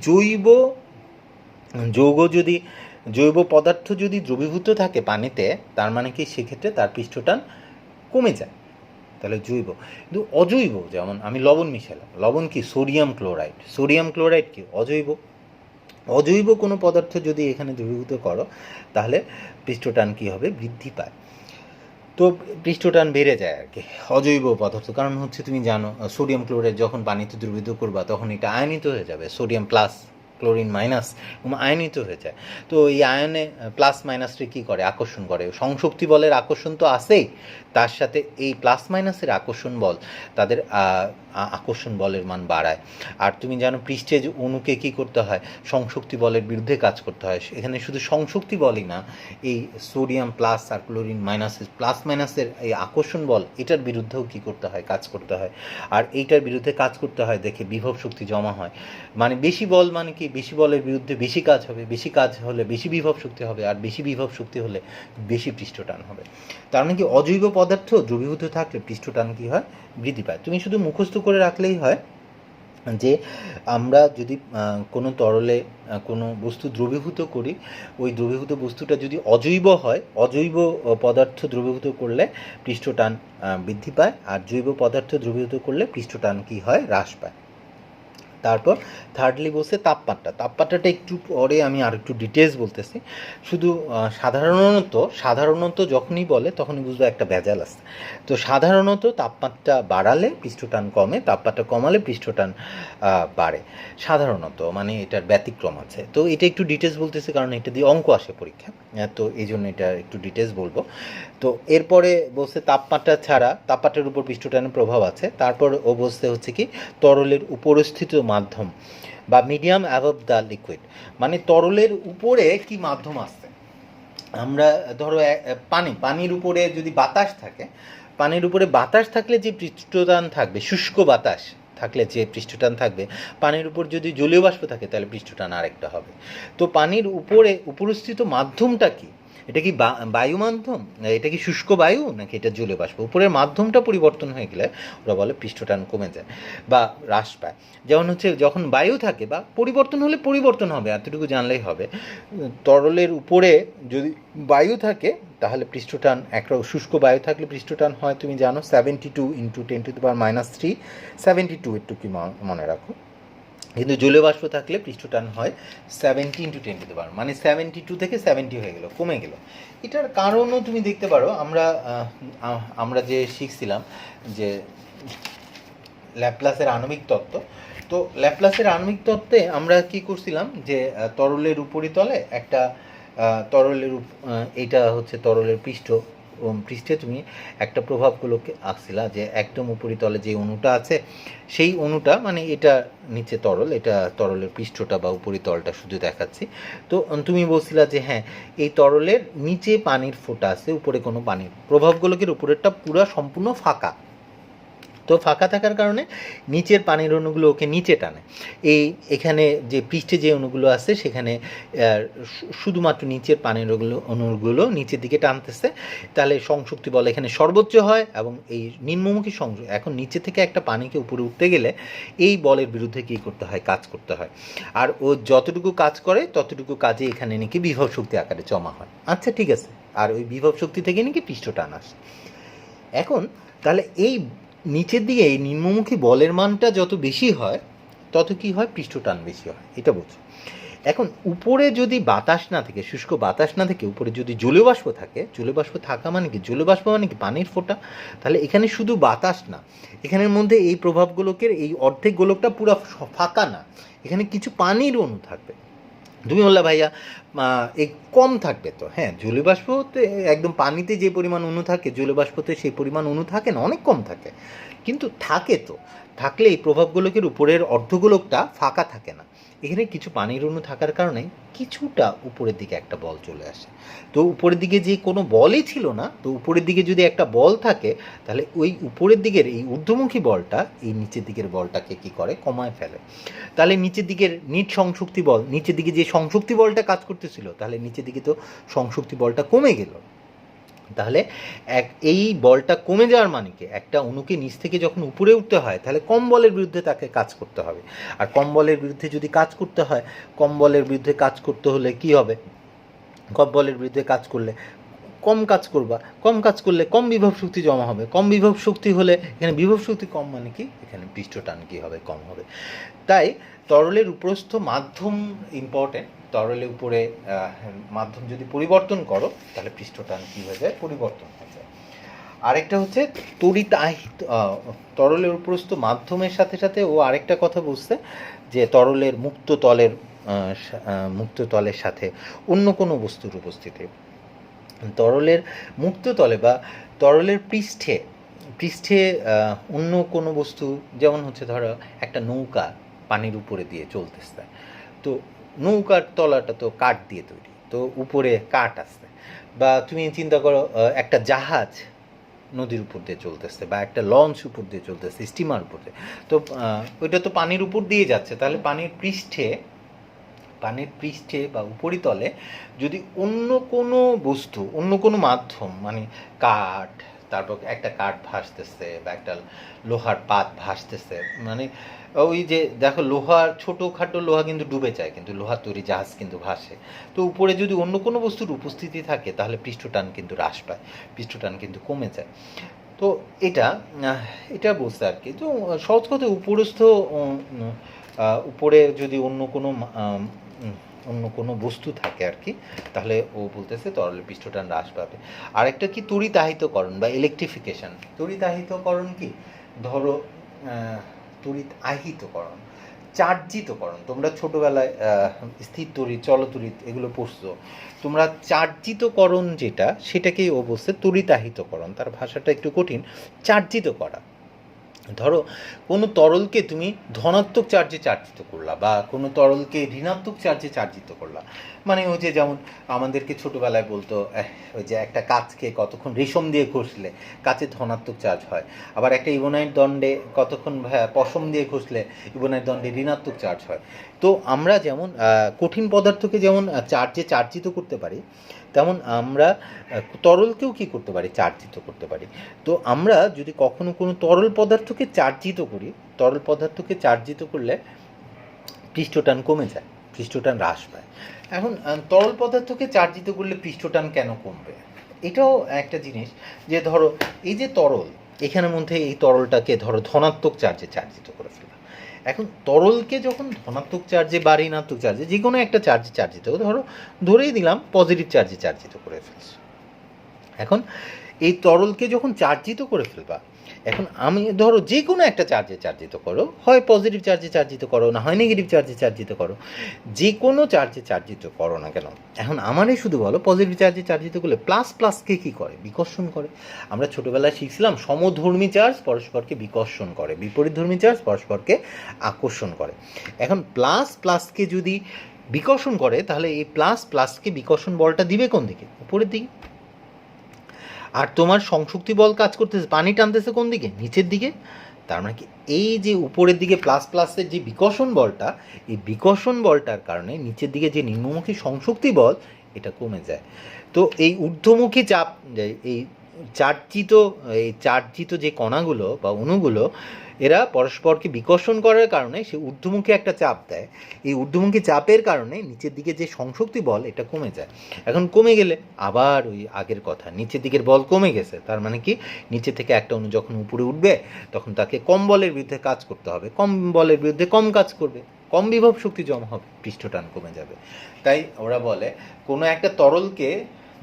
জৈব পদার্থ যদি দ্রবীভূত থাকে পানিতে, তার মানে কি সেক্ষেত্রে তার পৃষ্ঠটান কমে যায়, তাহলে জৈব। কিন্তু অজৈব, যেমন আমি লবণ মিশালাম, লবণ কি সোডিয়াম ক্লোরাইড, সোডিয়াম ক্লোরাইড কি অজৈব। অজৈব কোনো পদার্থ যদি এখানে দ্রবীভূত করো তাহলে পৃষ্ঠটান কি হবে, বৃদ্ধি পায়। তো পৃষ্ঠটান বেড়ে যায় আর কি অজৈব পদার্থ, কারণ হচ্ছে তুমি জানো সোডিয়াম ক্লোরাইড যখন পানিতে দ্রবীভূত করবা তখন এটা আয়নিত হয়ে যাবে, সোডিয়াম প্লাস ক্লোরিন মাইনাস আয়নিত হয়ে যায়। তো এই আয়নে প্লাস মাইনাসটি কী করে, আকর্ষণ করে। সংশক্তি বলের আকর্ষণ তো আছেই, তার সাথে এই প্লাস মাইনাসের আকর্ষণ বল তাদের আকর্ষণ বলের মান বাড়ায়। আর তুমি জানো পৃষ্ঠে যে অণুকে কী করতে হয়, সংশক্তি বলের বিরুদ্ধে কাজ করতে হয়। এখানে শুধু সংশক্তি বলই না, এই সোডিয়াম প্লাস আর ক্লোরিন মাইনাসের প্লাস মাইনাসের এই আকর্ষণ বল, এটার বিরুদ্ধেও কী করতে হয়, কাজ করতে হয়। আর এইটার বিরুদ্ধে কাজ করতে হয় দেখে বিভব শক্তি জমা হয়। মানে বেশি বল মানে কি, বেশি বলের বিরুদ্ধে বেশি কাজ হবে, বেশি কাজ হলে বেশি বিভব শক্তি হবে, আর বেশি বিভব শক্তি হলে বেশি পৃষ্ঠটান হবে। তার মানে কি অজৈব পদার্থ দ্রবীভূত থাকলে পৃষ্ঠটান কি হয়, বৃদ্ধি পায়। তুমি শুধু মুখস্থ করে রাখলেই হয় যে আমরা যদি কোনো তরলে কোনো বস্তু দ্রবীভূত করি, ওই দ্রবীভূত বস্তুটা যদি অজৈব হয়, অজৈব পদার্থ দ্রবীভূত করলে পৃষ্ঠটান বৃদ্ধি পায়, আর জৈব পদার্থ দ্রবীভূত করলে পৃষ্ঠটান কি হয়, হ্রাস পায়। তারপর থার্ডলি বলছে তাপমাত্রাটা একটু পরে আমি আর একটু ডিটেলস বলতেছি। শুধু সাধারণত যখনই বলে তখনই বুঝবো একটা ভেজাল আছে। তো সাধারণত তাপমাত্রা বাড়ালে পৃষ্ঠটান কমে, তাপমাত্রা কমালে পৃষ্ঠটান বাড়ে। সাধারণত মানে এটার ব্যতিক্রম আছে। তো এটা একটু ডিটেলস বলতেছি কারণ এটা দিয়ে অঙ্ক আসে পরীক্ষা, তো এই জন্য এটা একটু ডিটেলস বলবো। তো এরপরে বলছে তাপমাত্রার উপর পৃষ্ঠটানের প্রভাব আছে। তারপর ও বলছে হচ্ছে কি তরলের উপরস্থিত মাধ্যম বা মিডিয়াম অ্যাবভ দ্য লিকুইড, মানে তরলের উপরে কি মাধ্যম আছে। আমরা ধরো পানির উপরে যদি বাতাস থাকে, পানির উপরে বাতাস থাকলে যে পৃষ্ঠটান থাকবে, শুষ্ক বাতাস থাকলে যে পৃষ্ঠটান থাকবে, পানির উপর যদি জলীয় বাষ্প থাকে তাহলে পৃষ্ঠটান আরেকটা হবে। তো পানির উপরে উপরস্থিত মাধ্যমটা কি, এটা কি বায়ু মাধ্যম, এটা কি শুষ্ক বায়ু নাকি এটা জলীয় বাষ্প, উপরের মাধ্যমটা পরিবর্তন হয়ে গেলে ওরা বলে পৃষ্ঠটান কমে যায় বা হ্রাস পায়। যেমন হচ্ছে যখন বায়ু থাকে বা পরিবর্তন হলে পরিবর্তন হবে, এতটুকু জানলেই হবে। তরলের উপরে যদি বায়ু থাকে তাহলে পৃষ্ঠটান, একটা শুষ্ক বায়ু থাকলে পৃষ্ঠটান হয় তুমি জানো 72 × 10⁻³ 72, একটু কি মনে রাখো। কিন্তু জলীয় বাষ্প থাকলে পৃষ্ঠটান হয় 70 × 10⁻, মানে 72 থেকে 70 হয়ে গেল, কমে গেল। এটার কারণও তুমি দেখতে পারো, আমরা যে শিখছিলাম যে ল্যাপ্লাসের আণবিক তত্ত্ব, তো ল্যাপ্লাসের আণবিক তত্ত্বে আমরা কি করছিলাম যে তরলের উপরিতলে একটা এটা হচ্ছে তরলের পৃষ্ঠে তুমি একটা প্রভাবগুলোকে আঁকছিলা যে একদম উপরিতলে যে অণুটা আছে সেই অণুটা, মানে এটা নিচে তরল, এটা তরলের পৃষ্ঠটা বা উপরিতলটা শুধু দেখাচ্ছি। তো তুমি বলছিলা যে হ্যাঁ এই তরলের নিচে পানির ফোঁটা আছে, উপরে কোনো পানির প্রভাবগুলোকে, উপরেরটা পুরো সম্পূর্ণ ফাঁকা। তো ফাঁকা থাকার কারণে নিচের পানির অণুগুলো ওকে নিচে টানে। এখানে যে পৃষ্ঠে যে অণুগুলো আছে সেখানে শুধুমাত্র নিচের পানির অণুগুলো নিচের দিকে টানতেছে, তাহলে সংশক্তি বল এখানে সর্বোচ্চ হয়। এবং এই নিম্নমুখী সংযোগ, এখন নিচে থেকে একটা পানিকে উপরে উঠতে গেলে এই বলের বিরুদ্ধে কী করতে হয়, কাজ করতে হয়। আর ও যতটুকু কাজ করে ততটুকু কাজে এখানে নাকি বিভব শক্তি আকারে জমা হয়। আচ্ছা ঠিক আছে, আর ওই বিভব শক্তি থেকে নাকি পৃষ্ঠ টান আসে। এখন তাহলে এই নিচের দিকে এই নিম্নমুখী বলের মানটা যত বেশি হয় তত কি হয়, পৃষ্ঠটান বেশি হয়, এটা বুঝো। এখন উপরে যদি বাতাস না থাকে, শুষ্ক বাতাস না থাকে, উপরে যদি জলীয় বাষ্প থাকে, জলীয় বাষ্প থাকা মানে কি, জলীয় বাষ্প মানে কি পানির ফোঁটা, তাহলে এখানে শুধু বাতাস না, এখানের মধ্যে এই প্রভাবগুলোকে এই অর্ধেক গোলকটা পুরো ফাঁকা না, এখানে কিছু পানির অণু থাকবে। তুমি বললে ভাইয়া এই কম থাকবে, তো হ্যাঁ, জলীয় বাষ্পতে একদম পানিতে যে পরিমাণ অণু থাকে জলীয় বাষ্পতে সেই পরিমাণ অণু থাকে না, অনেক কম থাকে, কিন্তু থাকে। তো থাকলে এই প্রভাবগুলোকের উপরের অর্ধগোলকটা ফাঁকা থাকে না, এখানে কিছু পানির অণু থাকার কারণে কিছুটা উপরের দিকে একটা বল চলে আসে। তো উপরের দিকে যে কোনো বলই ছিল না, তো উপরের দিকে যদি একটা বল থাকে তাহলে ওই উপরের দিকের এই ঊর্ধ্বমুখী বলটা এই নিচের দিকের বলটাকে কি করে, কমায় ফেলে। তাহলে নিচের দিকের নিট সংশক্তি বল, নিচের দিকে যে সংশক্তি বলটা কাজ করতেছিল, তাহলে নিচের দিকে তো সংশক্তি বলটা কমে গেল। তাহলে এই বলটা কমে যাওয়ার মানে কি, একটা অণুকে নিচ থেকে যখন উপরে উঠতে হয় তাহলে কম বলের বিরুদ্ধে তাকে কাজ করতে হবে, আর কম বলের বিরুদ্ধে যদি কাজ করতে হয়, কম বলের বিরুদ্ধে কাজ করতে হলে কি হবে, কম বলের বিরুদ্ধে কাজ করলে কম কাজ করবা, কম কাজ করলে কম বিভব শক্তি জমা হবে, কম বিভব শক্তি হলে এখানে বিভব শক্তি কম মানে কি, এখানে পৃষ্ঠটান কি হবে, কম হবে। তাই তরলের উপরস্থ মাধ্যম ইম্পর্টেন্ট, তরলের উপরে মাধ্যম যদি পরিবর্তন করো তাহলে পৃষ্ঠটান কী হয়ে যায়, পরিবর্তন হয়ে যায়। আরেকটা হচ্ছে তড়িতাহিত, তরলের উপরস্থ মাধ্যমের সাথে সাথে ও আরেকটা কথা বুঝছে যে তরলের মুক্ত তলের সাথে অন্য কোনো বস্তুর উপস্থিতি, তরলের মুক্ত তলে বা তরলের পৃষ্ঠে অন্য কোনো বস্তু, যেমন হচ্ছে ধরো একটা নৌকা পানির উপরে দিয়ে চলতেছে, তো নৌকার তলাটা তো কাঠ দিয়ে তৈরি, তো উপরে কাঠ আসছে, বা তুমি চিন্তা করো একটা জাহাজ নদীর উপর দিয়ে চলতেছে, বা একটা লঞ্চ উপর দিয়ে চলতেছে, স্টিমার উপর দিয়ে, তো ওইটা তো পানির উপর দিয়ে যাচ্ছে, তাহলে পানির পৃষ্ঠে বা উপরিতলে যদি অন্য কোনো বস্তু, অন্য কোনো মাধ্যম, মানে কাঠ, তারপর একটা কাঠ ভাসতেছে বা একটা লোহার পাত ভাসতেছে, মানে ওই যে দেখো লোহার ছোটোখাটো লোহা কিন্তু ডুবে যায়, কিন্তু লোহার তৈরি জাহাজ কিন্তু ভাসে, তো উপরে যদি অন্য কোনো বস্তুর উপস্থিতি থাকে তাহলে পৃষ্ঠটান কিন্তু হ্রাস পায়, পৃষ্ঠটান কিন্তু কমে যায়। তো এটা বলছে আর কি। তো সহজ কথা, উপরে যদি অন্য কোনো বস্তু থাকে আর কি, তাহলে ও বলতেছে তরলের পৃষ্ঠটান হ্রাস পাবে। আরেকটা কি, তড়িতাহিতকরণ বা ইলেকট্রিফিকেশন। তড়িতাহিতকরণ কি, ধরো তড়িতাহিতকরণ, চার্জিতকরণ, তোমরা ছোটোবেলায় স্থির তড়িৎ, চলতড়িৎ এগুলো পড়ছো, তোমরা চার্জিতকরণ যেটা, সেটাকেই ও বলছে তড়িতাহিতকরণ, তার ভাষাটা একটু কঠিন। চার্জিত করা, ধরো কোনো তরলকে তুমি ধনাত্মক চার্জে চার্জিত করলা, বা কোনো তরলকে ঋণাত্মক চার্জে চার্জিত করলা, মানে ওই যে যেমন আমাদেরকে ছোটোবেলায় বলতো ওই যে একটা কাচকে কতক্ষণ রেশম দিয়ে ঘষলে কাচে ধনাত্মক চার্জ হয়, আবার একটা ইবোনাইট দণ্ডে কতক্ষণ পশম দিয়ে ঘষলে ইবোনাইট দণ্ডে ঋণাত্মক চার্জ হয়। তো আমরা যেমন কঠিন পদার্থকে যেমন চার্জে চার্জিত করতে পারি, তেমন আমরা তরলকেও কী করতে পারি, চার্জিত করতে পারি। তো আমরা যদি কখনো কোনো তরল পদার্থকে চার্জিত করি, তরল পদার্থকে চার্জিত করলে পৃষ্ঠটান কমে যায়, পৃষ্ঠটান হ্রাস পায়। এখন তরল পদার্থকে চার্জিত করলে পৃষ্ঠটান কেন কমবে, এটাও একটা জিনিস। যে ধরো এই যে তরল, এখানের মধ্যে এই তরলটাকে ধরো ধনাত্মক চার্জে চার্জিত করে ফেলা, এখন তরলকে যখন ধনাত্মক চার্জে বা ঋণাত্মক চার্জে যে কোনো একটা চার্জে চার্জিত, ধরেই দিলাম পজিটিভ চার্জে চার্জিত করে ফেলছে, এখন এই তরলকে যখন চার্জিত করে ফেলবা, এখন আমি ধরো যে কোনো একটা চার্জে চার্জিত করো, হয় পজিটিভ চার্জে চার্জিত করো, না হয় নেগেটিভ চার্জে চার্জিত করো, যে কোনো চার্জে চার্জিত করো না কেন, এখন আমারই শুধু বলো পজিটিভ চার্জে চার্জিত করলে প্লাসকে কী করে, বিকর্ষণ করে। আমরা ছোটোবেলায় শিখছিলাম সমধর্মী চার্জ পরস্পরকে বিকর্ষণ করে, বিপরীতধর্মী চার্জ পরস্পরকে আকর্ষণ করে। এখন প্লাসকে যদি বিকর্ষণ করে, তাহলে এই প্লাসকে বিকর্ষণ বলটা দিবে কোন দিকে, উপরের দিকে। আর তোমার সংশক্তি বল কাজ করতেছে, পানি টানতেছে কোন দিকে, নিচের দিকে। তার মানে কি, এই যে উপরের দিকে প্লাসের যে বিকর্ষণ বলটা, এই বিকর্ষণ বলটার কারণে নিচের দিকে যে নিম্নমুখী সংশক্তি বল, এটা কমে যায়। তো এই ঊর্ধ্বমুখী চাপ, এই চার্জিত যে কণাগুলো বা অণুগুলো, এরা পরস্পরকে বিকর্ষণ করার কারণে সে ঊর্ধ্বমুখী একটা চাপ দেয়, এই ঊর্ধ্বমুখী চাপের কারণে নিচের দিকে যে সংশক্তি বল এটা কমে যায়। এখন কমে গেলে আবার ওই আগের কথা, নিচের দিকের বল কমে গেছে, তার মানে কি নিচে থেকে একটা অণু যখন উপরে উঠবে তখন তাকে কম বলের বিরুদ্ধে কাজ করতে হবে, কম বলের বিরুদ্ধে কম কাজ করবে, কম বিভব শক্তি জমা হবে, পৃষ্ঠটান কমে যাবে। তাই ওরা বলে কোনো একটা তরলকে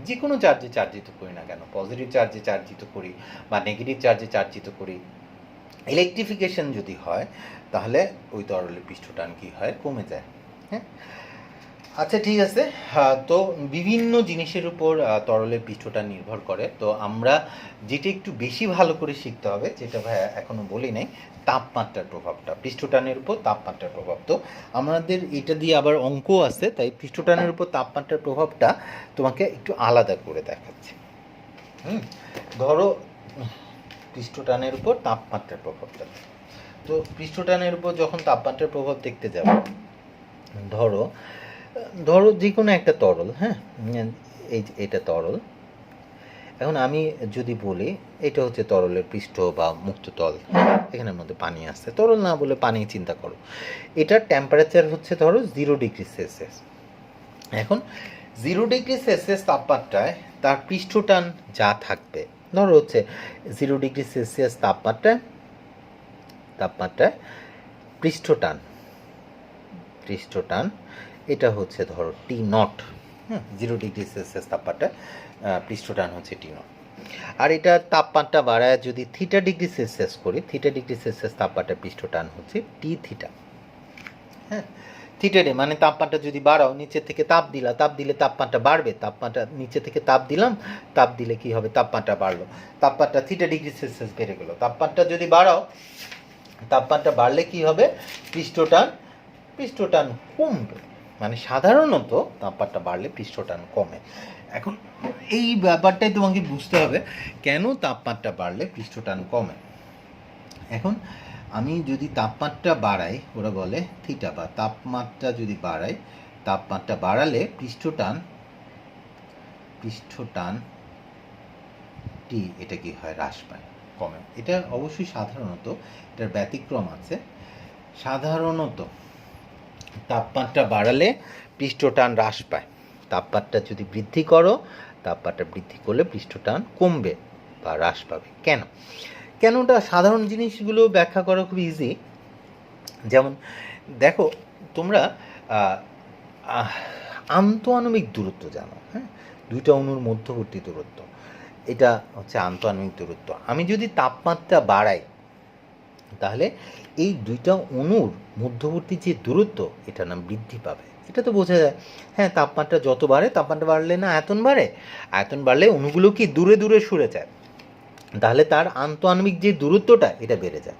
যে কোনো চার্জে চার্জিত করি না কেন, পজিটিভ চার্জে চার্জিত করি বা নেগেটিভ চার্জে চার্জিত করি, ইলেকট্রিফিকেশন যদি হয় তাহলে ওই তরলের পৃষ্ঠটান কী হয়, কমে যায়। হ্যাঁ, আচ্ছা ঠিক আছে। তো বিভিন্ন জিনিসের উপর তরলের পৃষ্ঠটান নির্ভর করে। তো আমরা যেটা একটু বেশি ভালো করে শিখতে হবে, যেটা ভাই এখনও বলি নাই, তাপমাত্রার প্রভাবটা, পৃষ্ঠটানের উপর তাপমাত্রার প্রভাব। তো আমাদের এটা দিয়ে আবার অঙ্কও আছে, তাই পৃষ্ঠটানের উপর তাপমাত্রার প্রভাবটা তোমাকে একটু আলাদা করে দেখাচ্ছি। ধরো পৃষ্ঠটানের উপর তাপমাত্রার প্রভাবটা, তো পৃষ্ঠটানের উপর যখন তাপমাত্রার প্রভাব দেখতে যাবে, ধরো যে কোনো একটা তরল, হ্যাঁ এটা তরল। এখন আমি যদি বলি এটা হচ্ছে তরলের পৃষ্ঠ বা মুক্ত তল, এখানের মধ্যে পানি আসছে, তরল না বলে পানি চিন্তা করো। এটার টেম্পারেচার হচ্ছে ধরো 0 ডিগ্রি সেলসিয়াস। এখন 0 ডিগ্রি সেলসিয়াস তাপমাত্রায় তার পৃষ্ঠটান যা থাকবে, ধরো হচ্ছে 0 ডিগ্রি সেলসিয়াস তাপমাত্রায় পৃষ্ঠটান এটা হচ্ছে ধরো T0। 0 ডিগ্রি সেলসিয়াস তাপমাত্রায় পৃষ্ঠটান হচ্ছে T0। আর এটা তাপমাত্রা বাড়ায় যদি থিটা ডিগ্রি সেলসিয়াস করি, থিটা ডিগ্রি সেলসিয়াস তাপমাত্রায় পৃষ্ঠটান হচ্ছে T-থিটা। হ্যাঁ, থিটারে মানে তাপমাত্রা যদি বাড়াও, নিচে থেকে তাপ দিলে তাপমাত্রা বাড়বে, তাপমাত্রা নিচে থেকে তাপ দিলাম, তাপ দিলে কি হবে, তাপমাত্রা বাড়লো, তাপমাত্রা থিটা ডিগ্রি সেলসিয়াস বেড়ে গেল। তাপমাত্রা যদি বাড়াও, তাপমাত্রা বাড়লে কি হবে, পৃষ্ঠটান কমবে, মানে সাধারণত তাপমাত্রা বাড়লে পৃষ্ঠটান কমে। এখন এই ব্যাপারটাই তোমাকে বুঝতে হবে কেন তাপমাত্রা বাড়লে পৃষ্ঠটান কমে। এখন আমি যদি তাপমাত্রা বাড়াই, ওরা বলে থিটা, বা তাপমাত্রা যদি বাড়াই, তাপমাত্রা বাড়ালে পৃষ্ঠটান টি এটা কি হয়, হ্রাস পায়, কমে। এটা অবশ্যই সাধারণত, এটার ব্যতিক্রম আছে। সাধারণত তাপমাত্রা বাড়ালে পৃষ্ঠটান হ্রাস পায়, তাপমাত্রা যদি বৃদ্ধি করো, তাপমাত্রা বৃদ্ধি করলে পৃষ্ঠটান কমবে বা হ্রাস পাবে। কেনটা সাধারণ জিনিসগুলো ব্যাখ্যা করা খুব ইজি। যেমন দেখো, তোমরা আন্তঃআণবিক দূরত্ব জানো, হ্যাঁ, দুইটা অণুর মধ্যবর্তী দূরত্ব, এটা হচ্ছে আন্তঃআণবিক দূরত্ব। আমি যদি তাপমাত্রা বাড়াই তাহলে এই দুইটা অণুর মধ্যবর্তী যে দূরত্ব, এটা না বৃদ্ধি পাবে। এটা তো বোঝা যায়। হ্যাঁ, তাপমাত্রা যত বাড়ে, তাপমাত্রা বাড়লে না আয়তন বাড়ে, আয়তন বাড়লে অণুগুলো কি দূরে দূরে সরে যায়, তাহলে তার আন্তঃআণবিক যে দূরত্বটা এটা বেড়ে যায়।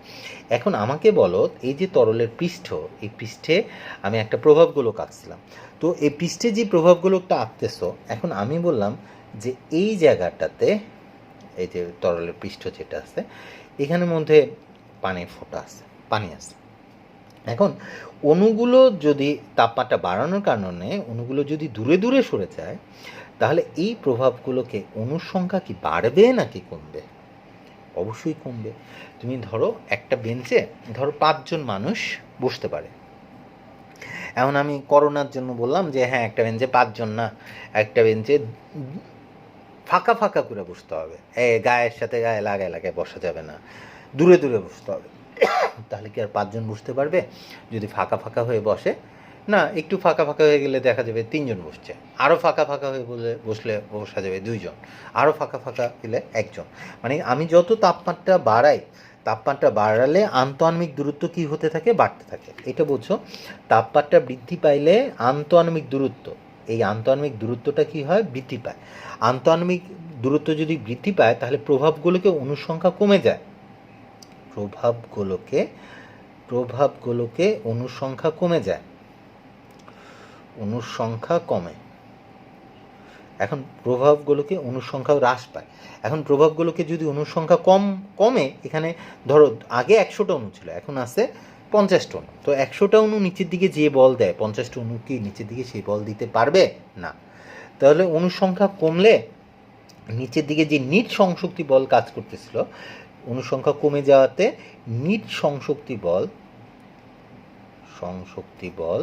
এখন আমাকে বলো, এই যে তরলের পৃষ্ঠ, এই পৃষ্ঠে আমি একটা প্রভাবগুলো আঁকছিলাম, তো এই পৃষ্ঠে যে প্রভাবগুলোটা আঁকতেছো, এখন আমি বললাম যে এই জায়গাটাতে, এই যে তরলের পৃষ্ঠ যেটা আছে, এখানের মধ্যে পানির ফোঁটা আছে, পানি আছে। এখন অণুগুলো যদি তাপমাত্রা বাড়ানোর কারণে অণুগুলো যদি দূরে দূরে সরে যায়, তাহলে এই প্রভাবগুলোকে অণুর সংখ্যা কি বাড়বে নাকি কমবে? অবশ্যই কমবে। তুমি ধরো একটা বেঞ্চে ধরো 5 জন মানুষ বসতে পারে। এখন আমি করোনার জন্য বললাম যে হ্যাঁ, একটা বেঞ্চে 5 জন না, একটা বেঞ্চে ফাঁকা ফাঁকা করে বসতে হবে, গায়ের সাথে গায়ে লাগায় বসা যাবে না, দূরে দূরে বসতে হবে। তাহলে কি আর 5 জন বসতে পারবে? যদি ফাঁকা ফাঁকা হয়ে বসে না, একটু ফাঁকা ফাঁকা হয়ে গেলে দেখা যাবে 3 জন বসছে, আরও ফাঁকা ফাঁকা হয়ে বসলে বসা যাবে 2 জন, আরও ফাঁকা ফাঁকা হলে 1 জন। মানে আমি যত তাপমাত্রা বাড়াই, তাপমাত্রা বাড়ালে আন্তঃআণবিক দূরত্ব কি হতে থাকে, বাড়তে থাকে। এটা বুঝছো? তাপমাত্রা বৃদ্ধি পাইলে আন্তঃআণবিক দূরত্ব, এই আন্তঃআণবিক দূরত্বটা কি হয়, বৃদ্ধি পায়। আন্তঃআণবিক দূরত্ব যদি বৃদ্ধি পায় তাহলে প্রভাবগুলোকে অণুর সংখ্যা কমে যায়, প্রভাবগুলোকে অণুর সংখ্যা কমে যায়, অণুর সংখ্যা কমে। এখন প্রভাবগুলোকে অণুর সংখ্যা হ্রাস পায়। এখন প্রভাবগুলোকে যদি অণুর সংখ্যা কমে, এখানে ধরো আগে 100টা অণু ছিল, এখন আছে 50টা অণু। তো 100টা অণু নিচের দিকে যে বল দেয়, 50টা অণু কি নিচের দিকে সেই বল দিতে পারবে না। তাহলে অণুর সংখ্যা কমলে নিচের দিকে যে নিট সংশক্তি বল কাজ করতেছিল, অনুসংখ্যা কমে যাওয়াতে নিট সংশক্তি বল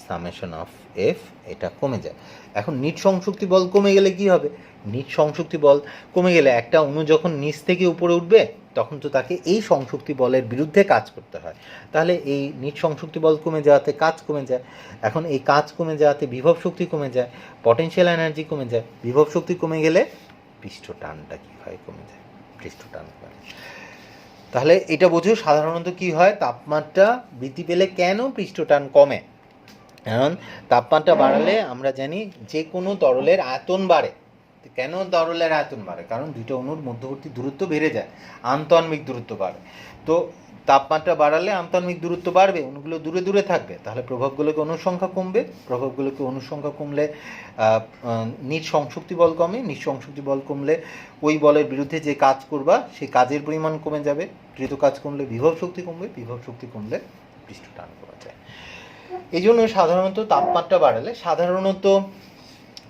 সামেশন অফ এফ এটা কমে যায়। এখন নিট সংশক্তি বল কমে গেলে কি হবে? নিট সংশক্তি বল কমে গেলে একটা অণু যখন নিচ থেকে উপরে উঠবে তখন তো তাকে এই সংশক্তি বলের বিরুদ্ধে কাজ করতে হয়। তাহলে এই নিট সংশক্তি বল কমে যাওয়াতে কাজ কমে যায়। এখন এই কাজ কমে যাওয়াতে বিভব শক্তি কমে যায়, পটেনশিয়াল এনার্জি কমে যায়। বিভব শক্তি কমে গেলে পৃষ্ঠটানটা কী হয়? কমে যায়, পৃষ্ঠটান কমে। তাহলে এটা বোঝো সাধারণত কি হয়, তাপমাত্রা বৃদ্ধি পেলে কেন পৃষ্ঠটান কমে। কারণ তাপমাত্রা বাড়ালে আমরা জানি যে কোনো তরলের আয়তন বাড়ে। কেন তরলের আয়তন বাড়ে? কারণ দুইটা অণুর মধ্যবর্তী দূরত্ব বেড়ে যায়, আন্তঃআণবিক দূরত্ব বাড়ে। তো তাপমাত্রা বাড়ালে আন্তঃআণবিক দূরত্ব বাড়বে, অণুগুলো দূরে দূরে থাকবে, তাহলে প্রভাবগুলোকে অণুর সংখ্যা কমবে। প্রভাবগুলোকে অণুর সংখ্যা কমলে নিট সংশক্তি বল কমে। নিট সংশক্তি বল কমলে ওই বলের বিরুদ্ধে যে কাজ করবা সেই কাজের পরিমাণ কমে যাবে। কৃত কাজ কমলে বিভব শক্তি কমবে, বিভব শক্তি কমলে পৃষ্ঠটান কমে যায়। এই জন্য সাধারণত তাপমাত্রা বাড়ালে সাধারণত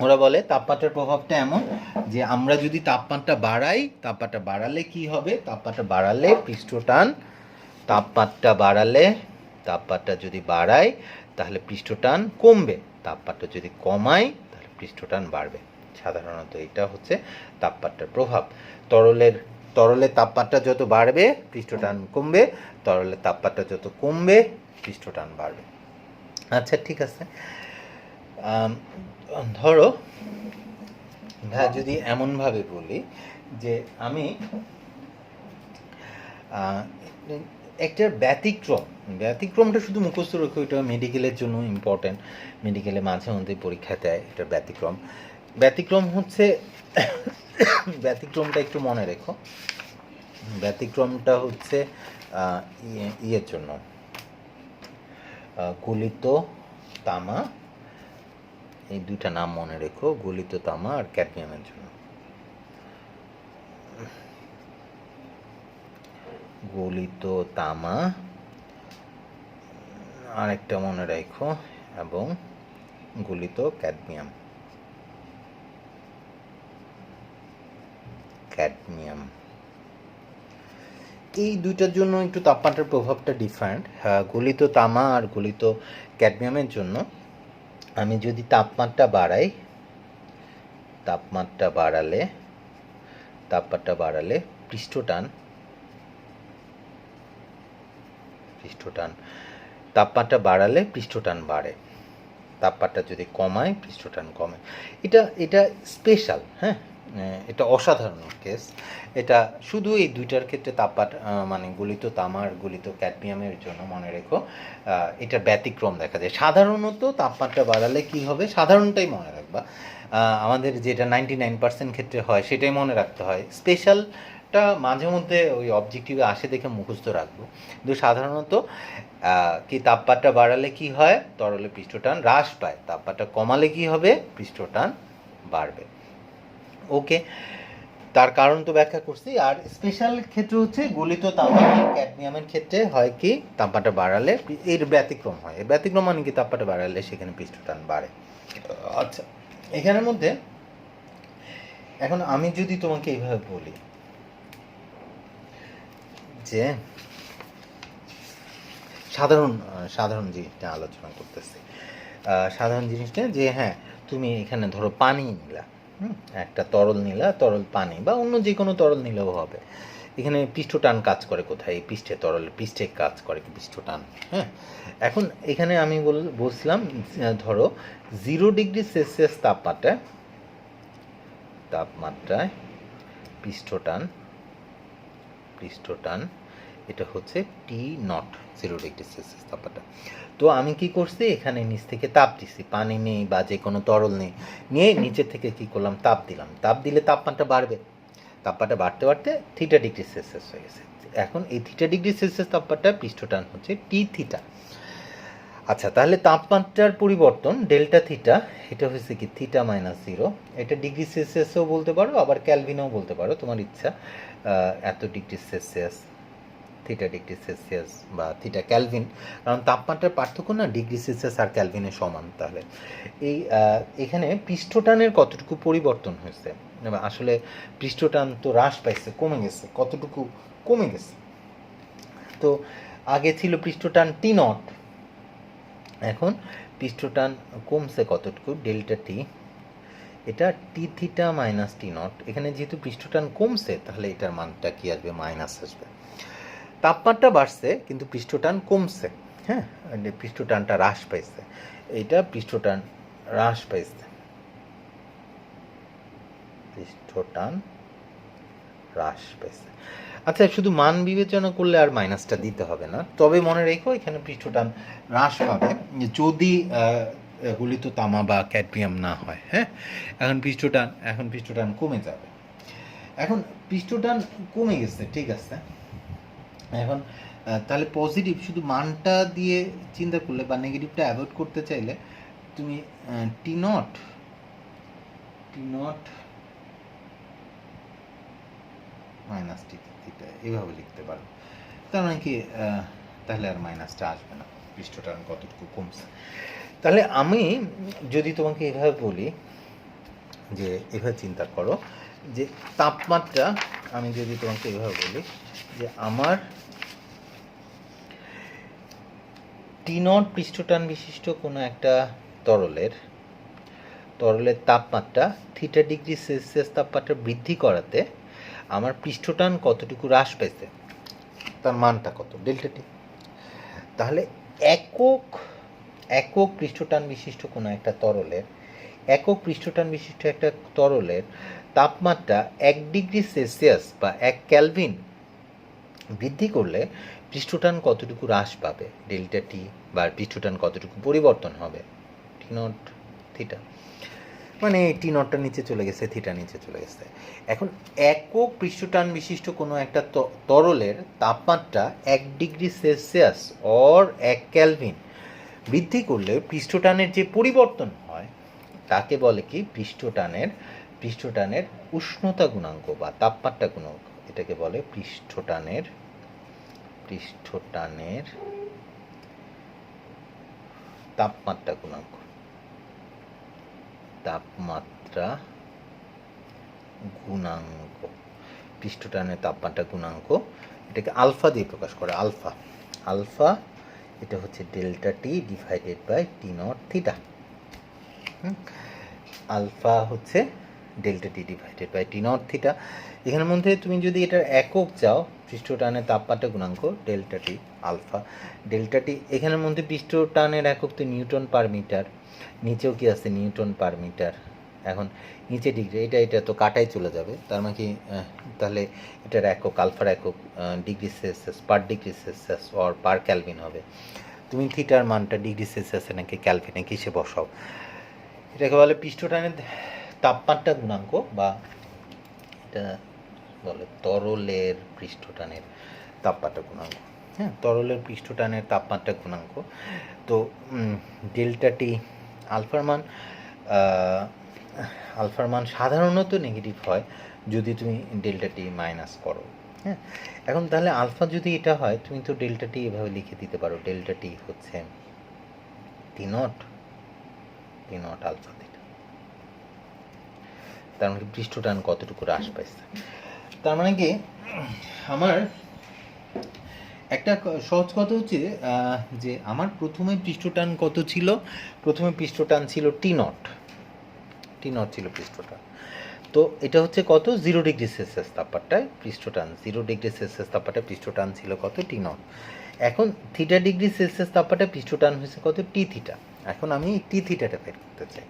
ওরা বলে তাপমাত্রার প্রভাবটা এমন যে আমরা যদি তাপমাত্রা বাড়াই, তাপমাত্রা বাড়ালে কি হবে? তাপমাত্রা বাড়ালে পৃষ্ঠটান, তাপমাত্রা যদি বাড়াই তাহলে পৃষ্ঠটান কমবে, তাপমাত্রা যদি কমাই তাহলে পৃষ্ঠটান বাড়বে। সাধারণত এটা হচ্ছে তাপমাত্রার প্রভাব। তরলের তাপমাত্রা যত বাড়বে পৃষ্ঠটান কমবে, তরলের তাপমাত্রা যত কমবে পৃষ্ঠটান বাড়বে। আচ্ছা ঠিক আছে, ধরো যদি এমনভাবে বলি যে আমি একটা ব্যতিক্রমটা শুধু মুখস্থ রেখো, এটা মেডিকেলের জন্য ইম্পর্টেন্ট, মেডিকেলে মাঝে মধ্যে পরীক্ষা দেয় এটা ব্যতিক্রম হচ্ছে ব্যতিক্রমটা একটু মনে রেখো। ব্যতিক্রমটা হচ্ছে ইয়ের জন্য, গলিত তামা, এই দুইটা নাম মনে রেখো, গলিত তামা আর ক্যাডমিয়ামের জন্য। গলিত তামা আরেকটা মনে রেখো, এবং গলিত ক্যাডমিয়াম। এই দুইটার জন্য একটু তাপমাত্রার প্রভাবটা ডিফারেন্ট। গলিত তামা আর গলিত ক্যাডমিয়ামের জন্য আমি যদি তাপমাত্রা বাড়ালে পৃষ্ঠটান, তাপমাত্রা বাড়ালে পৃষ্ঠটান বাড়ে, তাপমাত্রা যদি কমায় পৃষ্ঠটান কমে। এটা স্পেশাল, হ্যাঁ, এটা অসাধারণ কেস। এটা শুধু এই দুইটার ক্ষেত্রে তাপমাত্রা মানে গলিত তামার গলিত ক্যাডমিয়ামের জন্য মনে রেখো এটা ব্যতিক্রম দেখা যায়। সাধারণত তাপমাত্রা বাড়ালে কি হবে, সাধারণটাই মনে রাখবা, আমাদের যেটা 99% ক্ষেত্রে হয় সেটাই মনে রাখতে হয়। স্পেশালটা মাঝে মধ্যে ওই অবজেক্টিভে আসে দেখে মুখস্থ রাখবো, কিন্তু সাধারণত কি তাপমাত্রা বাড়ালে কি হয়, তরলে পৃষ্ঠটান হ্রাস পায়, তাপমাত্রা কমালে কি হবে, পৃষ্ঠটান বাড়বে। ওকে, তার কারণ তো ব্যাখ্যা করছি। আর স্পেশাল ক্ষেত্রে হচ্ছে গলিত তামা ক্যাডমিয়ামের ক্ষেত্রে হয় কি তাপমাত্রা বাড়ালে এর ব্যতিক্রম হয়। এর ব্যতিক্রম মানে কি তাপমাত্রা বাড়ালে সেখানে পৃষ্ঠটান বাড়ে। আচ্ছা, এখানের মধ্যে এখন আমি যদি তোমাকে এইভাবে বলি যে সাধারণ জিনিসটা আলোচনা করতেছি, সাধারণ জিনিসটা যে হ্যাঁ তুমি এখানে ধরো পানি নিলা, একটা তরল নিলা, তরল পানি বা অন্য যে কোনো তরল নিলেও হবে। এখানে পৃষ্ঠটান কাজ করে কোথায়? এই পৃষ্ঠে, তরলের পৃষ্ঠে কাজ করে পৃষ্ঠটান। হ্যাঁ, এখন এখানে আমি বলছিলাম ধরো 0 ডিগ্রি সেলসিয়াস তাপমাত্রায় পৃষ্ঠটান এটা হচ্ছে T0, 0 ডিগ্রি সেলসিয়াস তাপমাত্রা। তো আমি কি করছি, এখানে নিচ থেকে তাপ দিছি, পানি নেই বা যে কোনো তরল নেই, নিয়ে নিচের থেকে কি করলাম, তাপ দিলাম। তাপ দিলে তাপমাত্রা বাড়বে, তাপমাত্রা বাড়তে বাড়তে θ ডিগ্রি সেলসিয়াস হয়ে গেছে। এখন এই θ ডিগ্রি সেলসিয়াস তাপমাত্রা পৃষ্ঠটান হচ্ছে T θ। আচ্ছা, তাহলে তাপমাত্রার পরিবর্তন ডেল্টা থিটা এটা হচ্ছে কি θ-0। এটা ডিগ্রি সেলসিয়াসও বলতে পারো, আবার ক্যালভিনও বলতে পারো, তোমার ইচ্ছা। এত ডিগ্রি সেলসিয়াস, θ ডিগ্রি সেলসিয়াস বা θ ক্যালভিন, কারণ তাপমাত্রার পার্থক্য না ডিগ্রি সেলসিয়াস আর ক্যালভিনের সমান। তাহলে এখানে পৃষ্ঠটানের কতটুকু পরিবর্তন হয়েছে, আসলে পৃষ্ঠটান তো হ্রাস পাইছে, কমে গেছে, কতটুকু কমে গেছে। তো আগে ছিল পৃষ্ঠটান টি নট, এখন পৃষ্ঠটান কমছে কতটুকু, ডেল্টা টি, এটা টি থিটা মাইনাস টি নট। এখানে যেহেতু পৃষ্ঠটান কমছে তাহলে এটার মানটা কি আসবে, মাইনাস আসবে। তাপমাত্রা বাড়ছে কিন্তু পৃষ্ঠটান কমছে, হ্যাঁ, পৃষ্ঠটানটা হ্রাস পাইছে, এইটা পৃষ্ঠটান হ্রাস পাইছে, পৃষ্ঠটান হ্রাস পাইছে। আচ্ছা, শুধু মান বিবেচনা করলে আর মাইনাসটা দিতে হবে না, তবে মনে রেখো এখানে পৃষ্ঠটান হ্রাস পাবে যদি গলিত তামা বা ক্যাডমিয়াম না হয়। হ্যাঁ, এখন পৃষ্ঠটান কমে যাবে। এখন পৃষ্ঠটান কমে গেছে, ঠিক আছে। এখন তাহলে পজিটিভ শুধু মানটা দিয়ে চিন্তা করলে বা নেগেটিভটা অ্যাভয়েড করতে চাইলে তুমি টি নট মাইনাস টি থিটা এভাবে লিখতে পারো। তার মানে কি, তাহলে আর মাইনাসটা আসবে না, পৃষ্ঠটান কতটুকু কমছে। তাহলে আমি যদি তোমাকে এভাবে বলি যে এভাবে চিন্তা করো যে তাপমাত্রা, আমি যদি তোমাকে এভাবে বলি যে আমার টি নট পৃষ্ঠটান বিশিষ্ট কোনো একটা তরলের তাপমাত্রা থিটা ডিগ্রি সেলসিয়াস তাপমাত্রা বৃদ্ধি করাতে আমার পৃষ্ঠটান কতটুকু হ্রাস পেয়েছে, তার মানটা কত, ডেল্টা টি। তাহলে একক পৃষ্ঠটান বিশিষ্ট কোনো একটা তরলের তাপমাত্রা 1 ডিগ্রি সেলসিয়াস বা 1 কেলভিন বৃদ্ধি করলে পৃষ্ঠটান কতটুকু হ্রাস পাবে, ডেল্টা টি, বা পৃষ্ঠটান কতটুকু পরিবর্তন হবে, টি নট থিটা। মানে টি নটটা নিচে চলে গেছে, থিটা নিচে চলে গেছে। এখন একক পৃষ্ঠটান বিশিষ্ট কোনো একটা তরলের তাপমাত্রা 1 ডিগ্রি সেলসিয়াস অর 1 কেলভিন বৃদ্ধি করলে পৃষ্ঠটানের যে পরিবর্তন হয় তাকে বলে কি, পৃষ্ঠটানের উষ্ণতা গুণাঙ্ক বা তাপমাত্রা গুণাঙ্ক। এটাকে বলে পৃষ্ঠটানের তাপমাত্রা গুণাঙ্ক, পৃষ্ঠটানের তাপমাত্রা গুণাঙ্ক। এটাকে আলফা দিয়ে প্রকাশ করে, আলফা এটা হচ্ছে delta T divided by T naught theta. Alpha হচ্ছে delta T divided by T naught theta. এখানের মধ্যে তুমি যদি এটার একক চাও, পৃষ্ঠটানের তাপমাত্রা গুণাঙ্ক ডেল্টা টি আলফা, ডেল্টা টি এখানের মধ্যে পৃষ্ঠটানের একক তো নিউটন পার মিটার, নিচেও কি আছে, নিউটন পার মিটার। এখন নিচে ডিগ্রি, এটা তো কাটাই চলে যাবে, তার মানে কি, তাহলে এটার একক, আলফার একক degree Celsius, per degree Celsius or per Calvin হবে। তুমি থিটার মানটা ডিগ্রি সেলসিয়াসে নাকি ক্যালভিনে কিসে বসাও। এটাকে বলে পৃষ্ঠটানের তাপমাত্রা গুণাঙ্ক, বা এটা বলে তরলের পৃষ্ঠটানের তাপমাত্রা গুণাঙ্ক। হ্যাঁ, তরলের পৃষ্ঠটানের তাপমাত্রা গুণাঙ্ক। তো ডেল্টা টি আলফার মান সাধারণত নেগেটিভ হয় যদি তুমি ডেল্টা টি মাইনাস করো। হ্যাঁ, এখন তাহলে আলফা যদি এটা হয়, তুমি তো ডেল্টা টি এভাবে লিখে দিতে পারো, ডেল্টা টি হচ্ছে টি নট আলফা থিটা। তার মানে পৃষ্ঠটান কতটুকু হ্রাস পাইছে। তার মানে কি, আমার একটা সহজ কথা হচ্ছে যে আমার প্রথমে পৃষ্ঠটান কত ছিল, প্রথমে পৃষ্ঠটান ছিল টি নট ছিল পৃষ্ঠটান। তো এটা হচ্ছে কত, 0 ডিগ্রি সেলসিয়াস তাপমাত্রায় পৃষ্ঠটান, 0 ডিগ্রি সেলসিয়াস তাপমাত্রায় পৃষ্ঠটান ছিল কত, টি নট। এখন থিটা ডিগ্রি সেলসিয়াস তাপমাত্রায় পৃষ্ঠটান হয়েছে কত, টি থিটা। এখন আমি টি থিটাটা বের করতে চাই।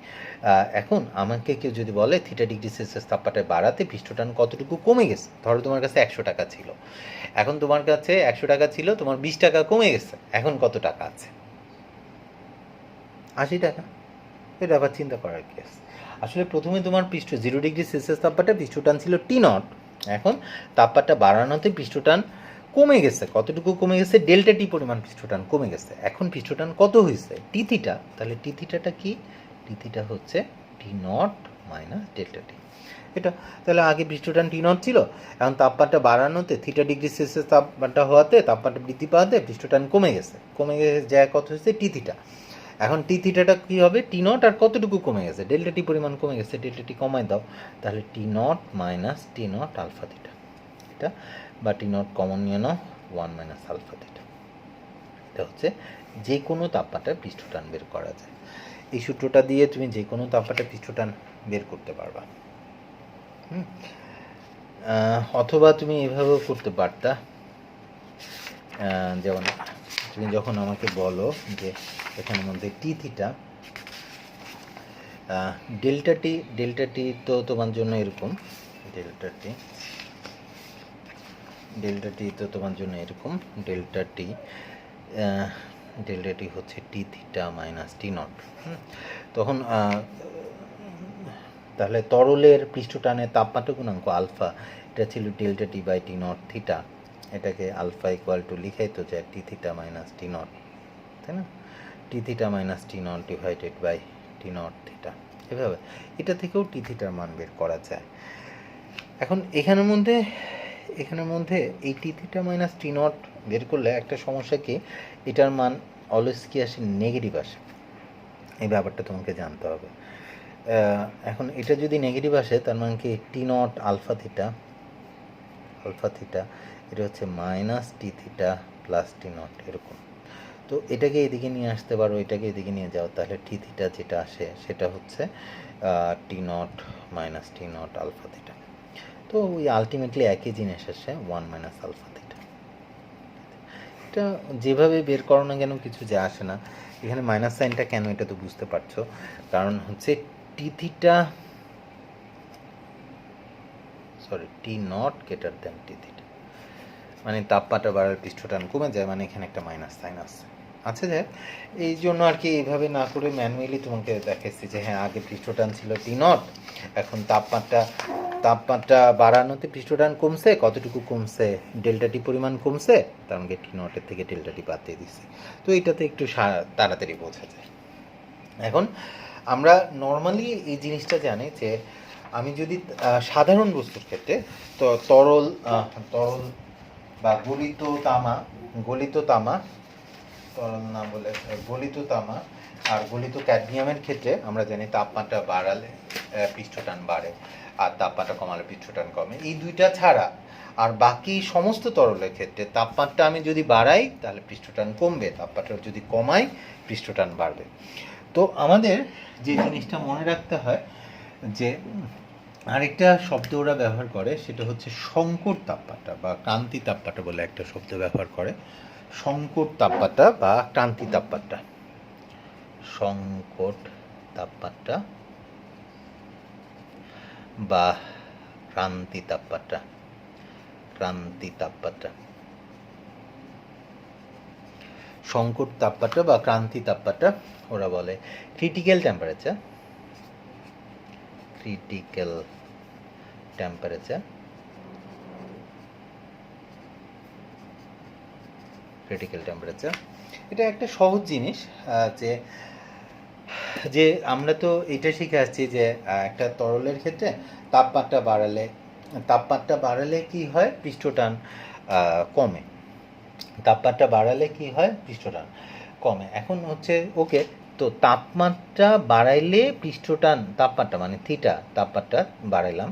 এখন আমাকে কেউ যদি বলে থিটা ডিগ্রি সেলসিয়াস তাপমাত্রায় বাড়াতে পৃষ্ঠটান কতটুকু কমে গেছে, ধরো তোমার কাছে 100 টাকা ছিল, এখন তোমার কাছে 100 টাকা ছিল, তোমার 20 টাকা কমে গেছে, এখন কত টাকা আছে, 80 টাকা। এটা আবার চিন্তা করার কি আছে। আসলে প্রথমে তোমার 0 ডিগ্রি সেলসিয়াস তাপমাত্রায় পৃষ্ঠটান ছিল টি নট, এখন তাপমাত্রা বাড়ানোতে পৃষ্ঠটান কমে গেছে, কতটুকু কমে গেছে, ডেল্টা টি পরিমাণ পৃষ্ঠটান কমে গেছে। এখন পৃষ্ঠটান কত হয়েছে, টি থিটা। তাহলে টি থিটাটা কি, টি থিটা হচ্ছে টি নট মাইনাস ডেল্টা টি। এটা তাহলে আগে পৃষ্ঠটান টি নট ছিল, এখন তাপমাত্রা বাড়ানোতে থিটা ডিগ্রি সেলসিয়াস তাপমাত্রা হওয়াতে, তাপমাত্রা বৃদ্ধি পাওয়াতে পৃষ্ঠটান কমে গেছে যায় কত হয়েছে, টি থিটা। এখন টি থিটাটা কী হবে, টি নট আর কতটুকু কমে গেছে, ডেল্টা টি পরিমাণ কমে গেছে, ডেল্টা টি কমায় দাও, তাহলে T naught minus T naught alpha theta. এটা বা টি নট কমন নিয়ে নাও 1 মাইনাস আলফা থিটা। এটা হচ্ছে যে কোনো তাপমাত্রায় পৃষ্ঠটান বের করা যায়। এই সূত্রটা দিয়ে তুমি যে কোনো তাপমাত্রায় পৃষ্ঠটান বের করতে পারবা। অথবা তুমি এভাবেও করতে পারতা, যেমন তুমি যখন আমাকে বলো যে এখানের মধ্যে টি থিটা ডেল্টা টি তো তোমার জন্য এরকম, ডেল্টা টি তো তোমার জন্য এরকম, ডেল্টা টি হচ্ছে T theta minus T naught. তখন তাহলে তরলের পৃষ্ঠটানের তাপমাত্রা গুণাঙ্ক আলফা, এটা ছিল delta T by T naught theta, এটাকে আলফা ইকুয়াল টু লিখাই তো যায় T theta minus T naught, তাই না? T theta minus T naught divided by T naught theta. এভাবে এটা থেকেও টি থিটার মান বের করা যায়। এখন এখানের মধ্যে এই টি থিটা মাইনাস টি নট বের করলে একটা সমস্যা কি, এটার মান অলওয়েজ কি আসে, নেগেটিভ আসে। এই ব্যাপারটা তোমাকে জানতে হবে। এখন এটা যদি নেগেটিভ আসে তার মানে কি টি নট আলফা থিটা এটা হচ্ছে minus T theta plus T not এরকম। তো এটাকে এদিকে নিয়ে আসতে পারো, এটাকে এদিকে নিয়ে যাও, তাহলে টি থিটা যেটা আসে সেটা হচ্ছে T naught minus T naught alpha theta. তো ওই আলটিমেটলি একই জিনিস আসে 1 মাইনাস আলফা থিটা। এটা যেভাবে বের করো না কেন কিছু যায় আসে না। এখানে মাইনাস সাইনটা কেন এটা তো বুঝতে পারছো, কারণ হচ্ছে T naught greater than T theta, মানে তাপমাত্রা বাড়ার পৃষ্ঠটান কমে যায়, মানে এখানে একটা মাইনাস সাইন আছে। আচ্ছা, যে এই জন্য আর কি এইভাবে না করে ম্যানুয়ালি তোমাকে দেখাচ্ছি যে হ্যাঁ আগে পৃষ্ঠটান ছিল টি নট, এখন তাপমাত্রা বাড়ানোতে পৃষ্ঠটান কমছে, কতটুকু কমছে, ডেল্টা টি পরিমাণ কমছে, তার মানে টি নটের থেকে ডেল্টা টি বাদ দিয়ে দিচ্ছে। তো এটাতে একটু তাড়াতাড়ি বোঝা যায়। এখন আমরা নর্মালি এই জিনিসটা জানি যে আমি যদি সাধারণ বস্তুর ক্ষেত্রে তো তরল বা গলিত তামা তরল না বলে গলিত তামা আর গলিত ক্যাডমিয়ামের ক্ষেত্রে আমরা জানি তাপমাত্রা বাড়ালে পৃষ্ঠটান বাড়ে আর তাপমাত্রা কমালে পৃষ্ঠটান কমে। এই দুইটা ছাড়া আর বাকি সমস্ত তরলের ক্ষেত্রে তাপমাত্রা আমি যদি বাড়াই তাহলে পৃষ্ঠটান কমবে, তাপমাত্রা যদি কমাই পৃষ্ঠটান বাড়বে। তো আমাদের যে জিনিসটা মনে রাখতে হয় যে আরেকটা শব্দ ওরা ব্যবহার করে, সেটা হচ্ছে সংকট তাপমাত্রা বা ক্রান্তি তাপমাত্রা বলে একটা শব্দ ব্যবহার করে। সংকট তাপমাত্রা বা ক্রান্তি তাপমাত্রা, সংকট তাপমাত্রা বা ক্রান্তি তাপমাত্রা, সংকট তাপমাত্রা বা ক্রান্তি তাপমাত্রা ওরা বলে। ক্রিটিক্যাল টেম্পারেচার এটা একটা সহজ জিনিস, যে আমরা তো এটা শিখে আসছি যে একটা তরলের ক্ষেত্রে তাপমাত্রা বাড়ালে কি হয়, পৃষ্ঠটান কমে। এখন হচ্ছে ওকে, তো তাপমাত্রা বাড়াইলে পৃষ্ঠটান, তাপমাত্রা মানে থিটা, তাপমাত্রা বাড়াইলাম,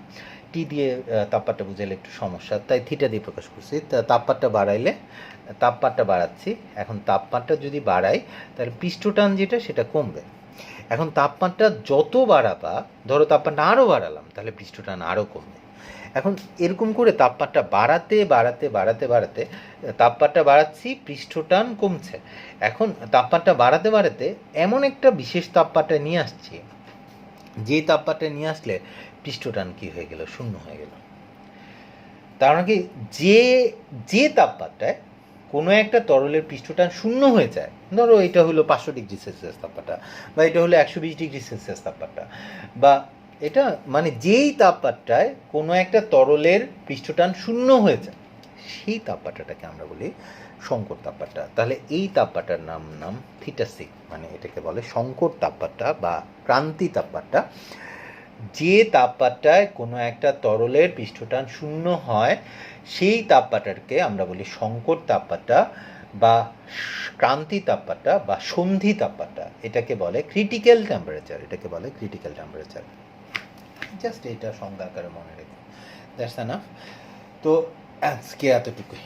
টি দিয়ে তাপমাত্রা বুঝাইলে একটু সমস্যা, তাই থিটা দিয়ে প্রকাশ করছি। তাপমাত্রা বাড়াচ্ছি, এখন তাপমাত্রা যদি বাড়াই তাহলে পৃষ্ঠটান যেটা সেটা কমবে। এখন তাপমাত্রা যত বাড়াবা, ধরো তাপমাত্রা আরও বাড়ালাম, তাহলে পৃষ্ঠটান আরও কমবে। এখন এরকম করে তাপমাত্রা বাড়াতে তাপমাত্রা বাড়াচ্ছি, পৃষ্ঠটান কমছে। এখন তাপমাত্রা বাড়াতে এমন একটা বিশেষ তাপমাত্রা নিয়ে আসছি, যে তাপমাত্রা নিয়ে আসলে পৃষ্ঠটান কি হয়ে গেল, শূন্য হয়ে গেল। তার মানে কি, যে তাপমাত্রায় কোনো একটা তরলের পৃষ্ঠটান শূন্য হয়ে যায়, ধরো এটা হলো 500 ডিগ্রি সেলসিয়াস তাপমাত্রা, বা এটা হলো 120 ডিগ্রি সেলসিয়াস তাপমাত্রা, বা এটা মানে যেই তাপমাত্রায় কোনো একটা তরলের পৃষ্ঠটান শূন্য হয়ে যায়, সেই তাপমাত্রাটাকে আমরা বলি সংকট তাপমাত্রা। তাহলে এই তাপমাত্রার নাম থিটা সি, মানে এটাকে বলে সংকট তাপমাত্রা বা ক্রান্তি তাপমাত্রা। যে তাপমাত্রায় কোনো একটা তরলের পৃষ্ঠটান শূন্য হয়, সেই তাপমাত্রাকে আমরা বলি সংকট তাপমাত্রা বা ক্রান্তি তাপমাত্রা বা সন্ধি তাপমাত্রা। এটাকে বলে ক্রিটিক্যাল টেম্পারেচার। জাস্ট এটা সংজ্ঞা আকারে মনে রেখো, দ্যাটস এনাফ। তো আজকে এতটুকুই।